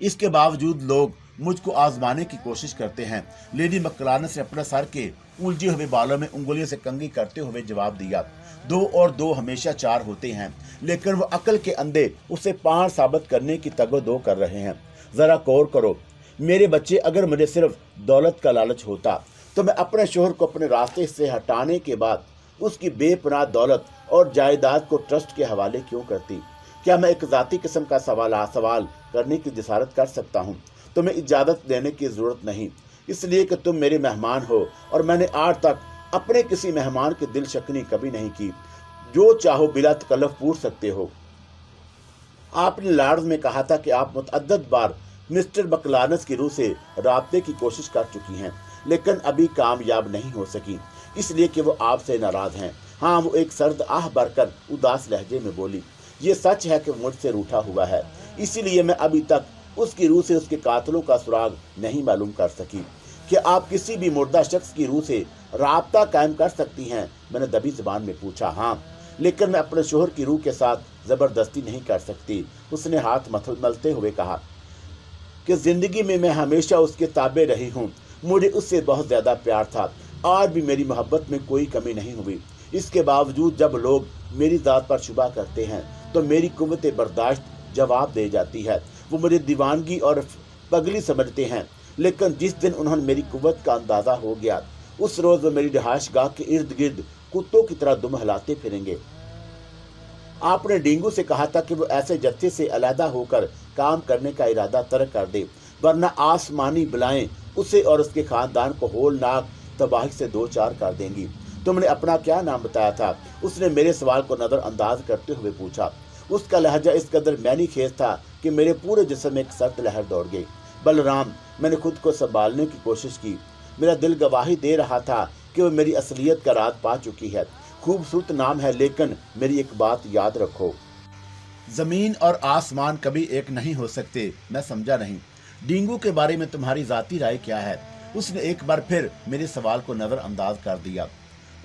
S1: इसके बावजूद लोग मुझको आजमाने की कोशिश करते हैं। लेडी मक्लानस ने अपने सर के उलझे हुए बालों में उंगलियों से कंघी करते हुए जवाब दिया। 2 और 2 हमेशा 4 होते हैं, लेकिन वो अकल के अंधे उसे 5 साबित करने की तगो-दो कर रहे हैं। जरा गौर करो मेरे बच्चे, अगर मुझे सिर्फ दौलत का लालच होता तो मैं अपने शोहर को अपने रास्ते से हटाने के बाद उसकी बेपनाह दौलत और जायदाद को ट्रस्ट के हवाले क्यों करती? क्या मैं एक ज़ाती किस्म का सवाल करने की जिसारत कर सकता हूँ? तुम्हें इजाज़त देने की ज़रूरत नहीं, इसलिए कि तुम मेरे मेहमान हो और मैंने आज तक अपने किसी मेहमान की दिल शक्नी कभी नहीं की। जो चाहो बिला तकल्लुफ़ पूछ सकते हो। आपने लॉर्ड्स में कहा था कि आप मुतअद्दिद बार मिस्टर मक्लानस की रूह से राब्ते की कोशिश कर चुकी हैं, लेकिन अभी कामयाब नहीं हो सकी, इसलिए कि वो आपसे नाराज़ हैं। हाँ, वो एक सर्द आह भरकर उदास लहजे में बोली, ये सच है कि मुझसे रूठा हुआ है, इसीलिए मैं अभी तक उसकी रूह से उसके कातलों का सुराग नहीं मालूम कर सकी। कि आप किसी भी मुर्दा शख्स की रूह से राब्ता कायम कर सकती हैं? मैंने दबी ज़बान में पूछा। हाँ, लेकिन मैं अपने शोहर की रूह के साथ ज़बरदस्ती नहीं कर सकती। उसने हाथ मलते हुए कहा कि ज़िंदगी में मैं हमेशा उसके ताबे रही हूँ। मुझे उससे बहुत ज़्यादा प्यार था। आज भी मेरी मोहब्बत में कोई कमी नहीं हुई। इसके बावजूद जब लोग मेरी ज़ात पर शुबा करते हैं तो मेरी कुव्वत बर्दाश्त जवाब दे जाती है। वो मुझे दीवानगी और पगली समझते हैं, लेकिन जिस दिन उन्होंने मेरी कुव्वत का अंदाज़ा हो गया, उस रोज़ वो मेरी रिहाइशगाह के इर्द गिर्द कुत्तों की तरह दुम हिलाते फिरेंगे। आपने डेंगू से कहा था कि वो ऐसे जत्थे से अलहदा होकर काम करने का इरादा तर्क कर दे, वरना आसमानी बलाएं उसे और उसके खानदान को होलनाक तबाही से दो चार कर देंगी। तुमने अपना क्या नाम बताया था? उसने मेरे सवाल को नज़रअंदाज करते हुए पूछा। उसका लहजा इस कदर मैनी खेज था कि मेरे पूरे जिस्म में एक सर्द लहर दौड़ गई। बलराम, मैंने खुद को संभालने की कोशिश की। मेरा दिल गवाही दे रहा था कि वो मेरी असलियत का राज पा चुकी है। खूबसूरत नाम है, लेकिन मेरी एक बात याद रखो, जमीन और आसमान कभी एक नहीं हो सकते। मैं समझा नहीं। डेंगू के बारे में तुम्हारी जाती राय क्या है? उसने एक बार फिर मेरे सवाल को नज़रअंदाज कर दिया।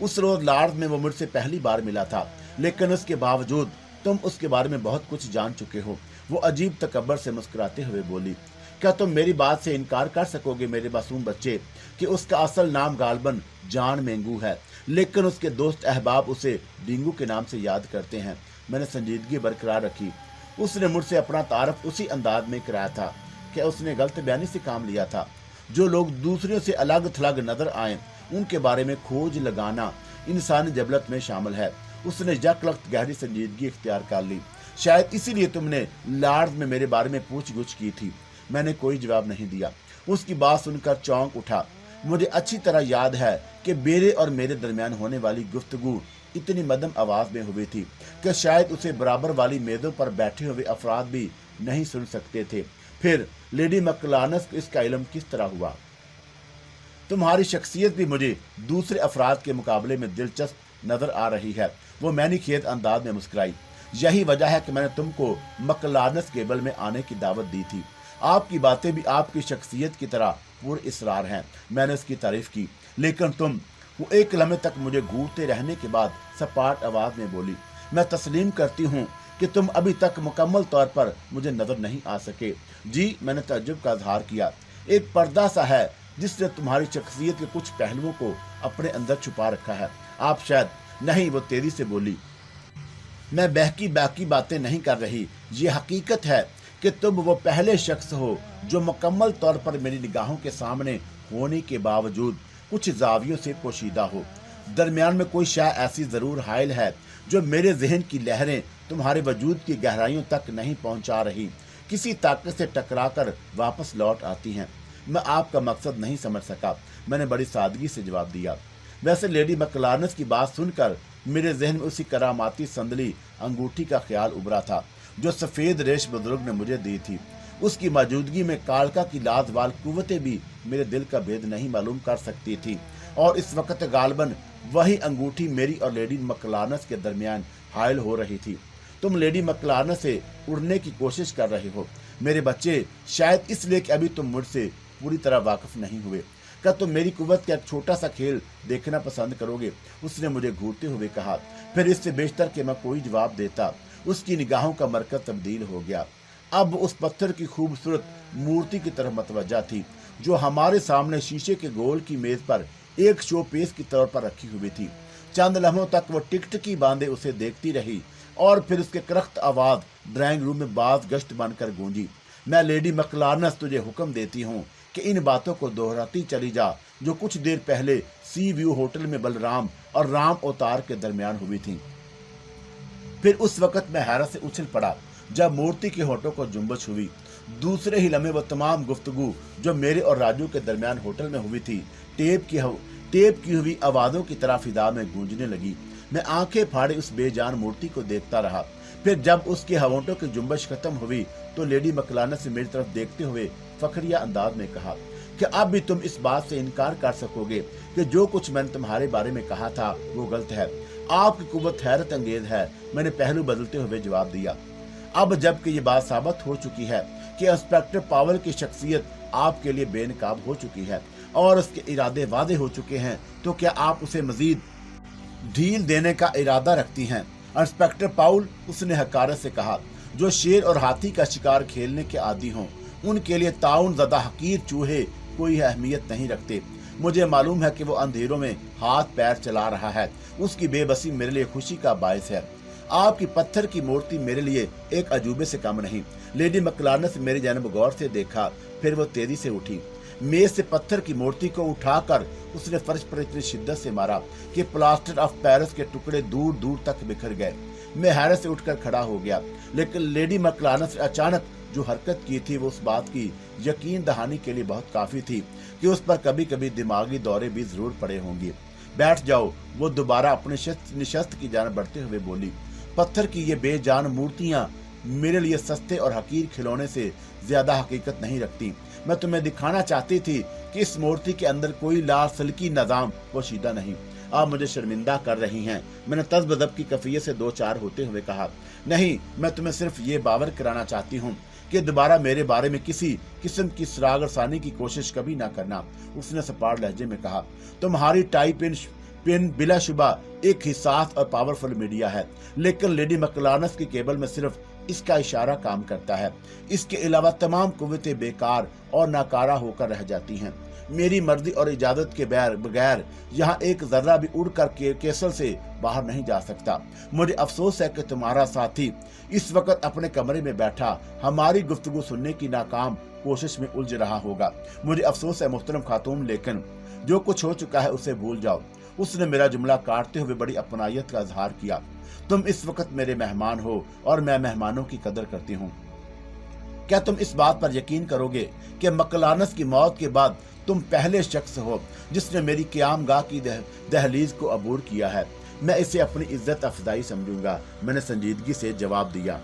S1: उस रोज लॉर्ड्स में वो मुझसे पहली बार मिला था, लेकिन उसके बावजूद तुम उसके बारे में बहुत कुछ जान चुके हो। वो अजीब तकब्बर से मुस्कुराते हुए बोली, क्या तुम मेरी बात से इनकार कर सकोगे मेरे मासूम बच्चे कि उसका असल नाम गालबन जान मेंगू है, लेकिन उसके दोस्त अहबाब उसे डेंगू के नाम से याद करते हैं। मैंने संजीदगी बरकरार रखी। उसने मुझसे अपना तारफ उसी अंदाज में कराया था कि उसने गलत बयानी से काम लिया था। जो लोग दूसरों से अलग थलग नजर आए उनके बारे में खोज लगाना इंसानी जबलत में शामिल है। उसने यकलख्त गहरी संजीदगी इख्तियार कर ली। शायद इसीलिए तुमने लॉर्ड्स में मेरे बारे में पूछ-गुछ की थी। मैंने कोई जवाब नहीं दिया। उसकी बात सुनकर चौंक उठा। मुझे अच्छी तरह याद है कि मेरे और मेरे दरमियान होने वाली गुफ्तगू इतनी मध्यम आवाज में हुई थी कि शायद उसे बराबर वाली मेजों पर बैठे हुए अफराद भी नहीं सुन सकते थे। फिर लेडी मक्लानस को इसका इल्म किस तरह हुआ? तुम्हारी शख्सियत भी मुझे दूसरे अफराद के मुकाबले में दिलचस्प नजर आ रही है। वो मैंने खेत अंदाज में मुस्कुराई। यही वजह है कि मैंने तुमको मक्लानस केबल में आने की दावत दी थी। आपकी बातें भी आपकी शख्सियत की तरह पूरे इसरार हैं। मैंने उसकी तारीफ की, लेकिन तुम वो एक लम्हे तक मुझे घूरते रहने के बाद सपाट आवाज में बोली, मैं तस्लीम करती हूँ कि तुम अभी तक मुकम्मल तौर पर मुझे नजर नहीं आ सके। जी, मैंने तअज्जुब का इजहार किया। एक पर्दा सा है जिसने तुम्हारी शख्सियत के कुछ पहलुओं को अपने अंदर छुपा रखा है। आप शायद नहीं, वो तेजी से बोली। मैं बहकी बाकी बातें नहीं कर रही। ये हकीकत है कि तुम वो पहले शख्स हो जो मुकम्मल तौर पर मेरी निगाहों के सामने होने के बावजूद कुछ जावियों से पोशीदा हो। दरमियान में कोई शय ऐसी जरूर हायल है जो मेरे जहन की लहरें तुम्हारे वजूद की गहराइयों तक नहीं पहुंचा रही, किसी ताकत से टकराकर वापस लौट आती हैं। मैं आपका मकसद नहीं समझ सका, मैंने बड़ी सादगी से जवाब दिया। वैसे लेडी मैकलार्नस की बात सुनकर मेरे जहन में उसी करामाती संदली अंगूठी का ख्याल उभरा था जो सफेद रेश बुजुर्ग ने मुझे दी थी। उसकी मौजूदगी में कालका की लाजवाल कुव्वतें भी मेरे दिल का भेद नहीं मालूम कर सकती थी, और इस वक्त गालबन वही अंगूठी मेरी और लेडी मैकलार्नस के दरमियान हायल हो रही थी। तुम लेडी मैकलार्नस से उड़ने की कोशिश कर रहे हो मेरे बच्चे, शायद इसलिए कि अभी तुम मुझसे पूरी तरह वाकिफ नहीं हुए। क्या तुम मेरी कुव्वत का एक छोटा सा खेल देखना पसंद करोगे? उसने मुझे घूरते हुए कहा। फिर इससे बेशतर कि मैं कोई जवाब देता। उसकी निगाहों का मरकज तब्दील हो गया। अब उस पत्थर की खूबसूरत मूर्ति की तरफ मतवज्जा थी जो हमारे सामने शीशे के गोल की मेज पर एक शो पीस की तौर पर रखी हुई थी। चंद लम्हों तक वो टिकटिकी बांधे उसे देखती रही और फिर उसके करख्त आवाज ड्राइंग रूम में बाज गश्त बनकर गूंजी। मैं लेडी मैकलार्नस तुझे हुक्म देती हूँ कि इन बातों को दोहराती चली जा जो कुछ देर पहले सी व्यू होटल में बलराम और राम अवतार के दरमियान हुई थी। फिर उस वक्त मैं हैरत से उछल पड़ा जब मूर्ति के होठों को जुम्बश हुई। दूसरे ही लम्हे वो तमाम गुफ्तगू जो मेरे और राजू के दरमियान होटल में हुई थी टेप की हुई आवाजों की तरह फिजा में गूंजने लगी। मैं आंखें फाड़े उस बेजान मूर्ति को देखता रहा। फिर जब उसके होठों की जुम्बश खत्म हुई तो लेडी मैकलार्नस से मेरी तरफ देखते हुए फखरिया अंदाज में कहा कि अब भी तुम इस बात से इनकार कर सकोगे कि जो कुछ मैंने तुम्हारे बारे में कहा था वो गलत है। आपकी कुव्वत हैरत अंगेज है, मैंने पहलू बदलते हुए जवाब दिया। अब जबकि ये बात साबित हो चुकी है कि इंस्पेक्टर पावल की शख्सियत आपके लिए बेनकाब हो चुकी है और उसके इरादे वादे हो चुके हैं, तो क्या आप उसे मजीद ढील देने का इरादा रखती हैं? इंस्पेक्टर पाउल, उसने हकारत से कहा, जो शेर और हाथी का शिकार खेलने के आदी हों उनके लिए ताउन ज़दा हकीर चूहे कोई अहमियत नहीं रखते। मुझे मालूम है कि वो अंधेरों में हाथ पैर चला रहा है। उसकी बेबसी मेरे लिए खुशी का बायस है। आपकी पत्थर की मूर्ति मेरे लिए एक अजूबे से कम नहीं। लेडी मैकलार्नस ने मेरी जानब गौर से देखा, फिर वो तेजी से उठी। मेज से पत्थर की मूर्ति को उठाकर उसने फर्श पर इतनी शिद्दत से मारा कि प्लास्टर ऑफ पेरिस के टुकड़े दूर दूर तक बिखर गए। मैं हैरत से उठकर खड़ा हो गया, लेकिन लेडी मैकलार्नस ने अचानक जो हरकत की थी वो उस बात की यकीन दहानी के लिए बहुत काफी थी कि उस पर कभी कभी दिमागी दौरे भी जरूर पड़े होंगे। बैठ जाओ, वो दोबारा अपने निशस्त की जान बढ़ते हुए बोली। पत्थर की ये बेजान मूर्तियां मेरे लिए सस्ते और हकीर खिलौने से ज्यादा हकीकत नहीं रखती। मैं तुम्हें दिखाना चाहती थी कि इस मूर्ति के अंदर कोई लासल्की निजाम पोशीदा नहीं। आप मुझे शर्मिंदा कर रही हैं, मैंने तज़बज़ब की कफियत से दो चार होते हुए कहा। नहीं, मैं तुम्हें सिर्फ ये बावर कराना चाहती हूँ कि दोबारा मेरे बारे में किसी किस्म की सुरागरसानी की कोशिश कभी ना करना। उसने सपाट लहजे में कहा। तुम्हारी टाइप पिन बिलाशुबा एक हिसास और पावरफुल मीडिया है, लेकिन लेडी मैकलार्नस की केबल में सिर्फ इसका इशारा काम करता है। इसके अलावा तमाम कुव्वतें बेकार और नाकारा होकर रह जाती हैं। मेरी मर्जी और इजाजत के बगैर यहाँ एक जर्रा भी उड़कर केसल से बाहर नहीं जा सकता। मुझे अफसोस है कि तुम्हारा साथी इस वक्त अपने कमरे में बैठा हमारी गुफ्तगू सुनने की नाकाम कोशिश में उलझ रहा होगा। मुझे अफसोस है मोहतरम खातून, लेकिन जो कुछ हो चुका है उसे भूल जाओ। उसने मेरा जुमला काटते हुए बड़ी अपनायत का इजहार किया। तुम इस वक्त मेरे मेहमान हो और मैं मेहमानों की कदर करती हूँ। क्या तुम इस बात पर यकीन करोगे कि मैकलार्नस की मौत के बाद तुम पहले शख्स हो जिसने मेरी क़यामगाह की दहलीज को अबूर किया है? मैं इसे अपनी इज्जत अफजाई समझूंगा, मैंने संजीदगी से जवाब दिया।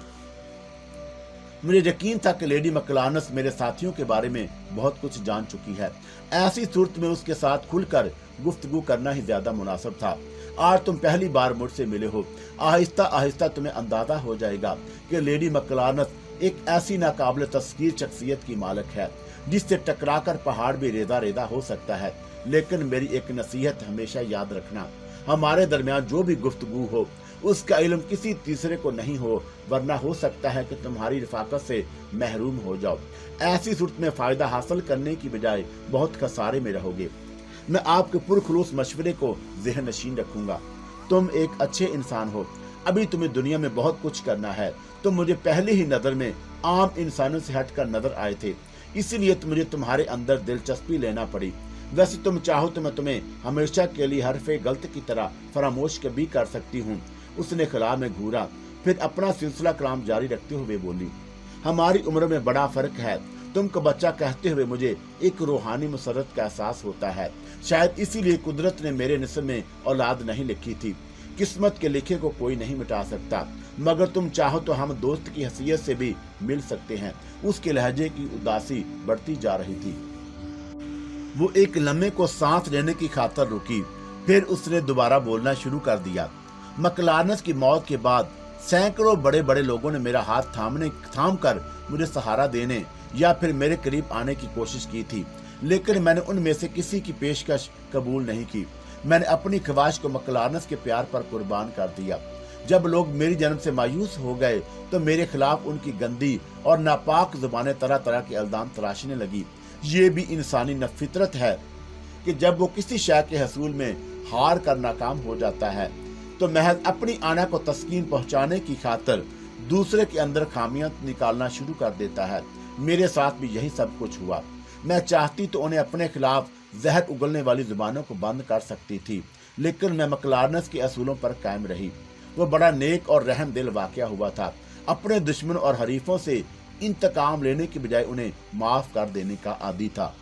S1: मुझे यकीन था कि लेडी मैकलार्नस मेरे साथियों के बारे में बहुत कुछ जान चुकी है। ऐसी सूरत में उसके साथ खुलकर गुफ्तगू करना ही ज्यादा मुनासिब था। आज तुम पहली बार मुझसे मिले हो। आहिस्ता आहिस्ता तुम्हें अंदाजा हो जाएगा कि लेडी मैकलार्नस एक ऐसी नाकाबिल तस्कीर शख्सियत की मालिक है जिससे टकराकर पहाड़ भी रेदा रेदा हो सकता है। लेकिन मेरी एक नसीहत हमेशा याद रखना, हमारे दरमियान जो भी गुफ्तगू हो उसका इल्म किसी तीसरे को नहीं हो, वरना हो सकता है कि तुम्हारी रफाकत से महरूम हो जाओ। ऐसी सूरत में फायदा हासिल करने की बजाय बहुत खसारे में रहोगे। मैं आपके पुरखुलूस मशवरे को ज़हन नशीन रखूंगा। तुम एक अच्छे इंसान हो, अभी तुम्हें दुनिया में बहुत कुछ करना है। तुम मुझे पहले ही नजर में आम इंसानों से हटकर नजर आए थे, इसीलिए मुझे तुम्हारे अंदर दिलचस्पी लेना पड़ी। वैसे तुम चाहो तो मैं तुम्हें हमेशा के लिए हरफे गलत की तरह फरामोश भी कर सकती हूँ। उसने खला में घूरा, फिर अपना सिलसिला कलाम जारी रखते हुए बोली, हमारी उम्र में बड़ा फर्क है। तुमको बच्चा कहते हुए मुझे एक रूहानी मुसरत का एहसास होता है। शायद इसीलिए कुदरत ने मेरे निस्ब में औलाद नहीं लिखी थी। किस्मत के लिखे को कोई नहीं मिटा सकता, मगर तुम चाहो तो हम दोस्त की हैसियत से भी मिल सकते हैं। उसके लहजे की उदासी बढ़ती जा रही थी। वो एक लम्हे को सांस लेने की खातर रुकी, फिर उसने दोबारा बोलना शुरू कर दिया। मकलानस की मौत के बाद सैकड़ों बड़े बड़े लोगों ने मेरा हाथ थाम कर मुझे सहारा देने या फिर मेरे करीब आने की कोशिश की थी, लेकिन मैंने उनमें से किसी की पेशकश कबूल नहीं की। मैंने अपनी ख्वाहिश को मकलानस के प्यार पर कुर्बान कर दिया। जब लोग मेरी जन्म से मायूस हो गए तो मेरे खिलाफ उनकी गंदी और नापाक जुबानें तरह तरह के इल्जाम तराशने लगी। ये भी इंसानी फितरत है कि जब वो किसी शय के हसूल में हार कर नाकाम हो जाता है तो महज अपनी आना को तस्कीन पहुंचाने की खातिर दूसरे के अंदर खामियां निकालना शुरू कर देता है। मेरे साथ भी यही सब कुछ हुआ। मैं चाहती तो उन्हें अपने खिलाफ जहर उगलने वाली जुबानों को बंद कर सकती थी, लेकिन मैं मकलानस के असूलों पर कायम रही। वो बड़ा नेक और रहम दिल वाक़या हुआ था। अपने दुश्मन और हरीफों से इंतकाम लेने की बजाय उन्हें माफ कर देने का आदी था।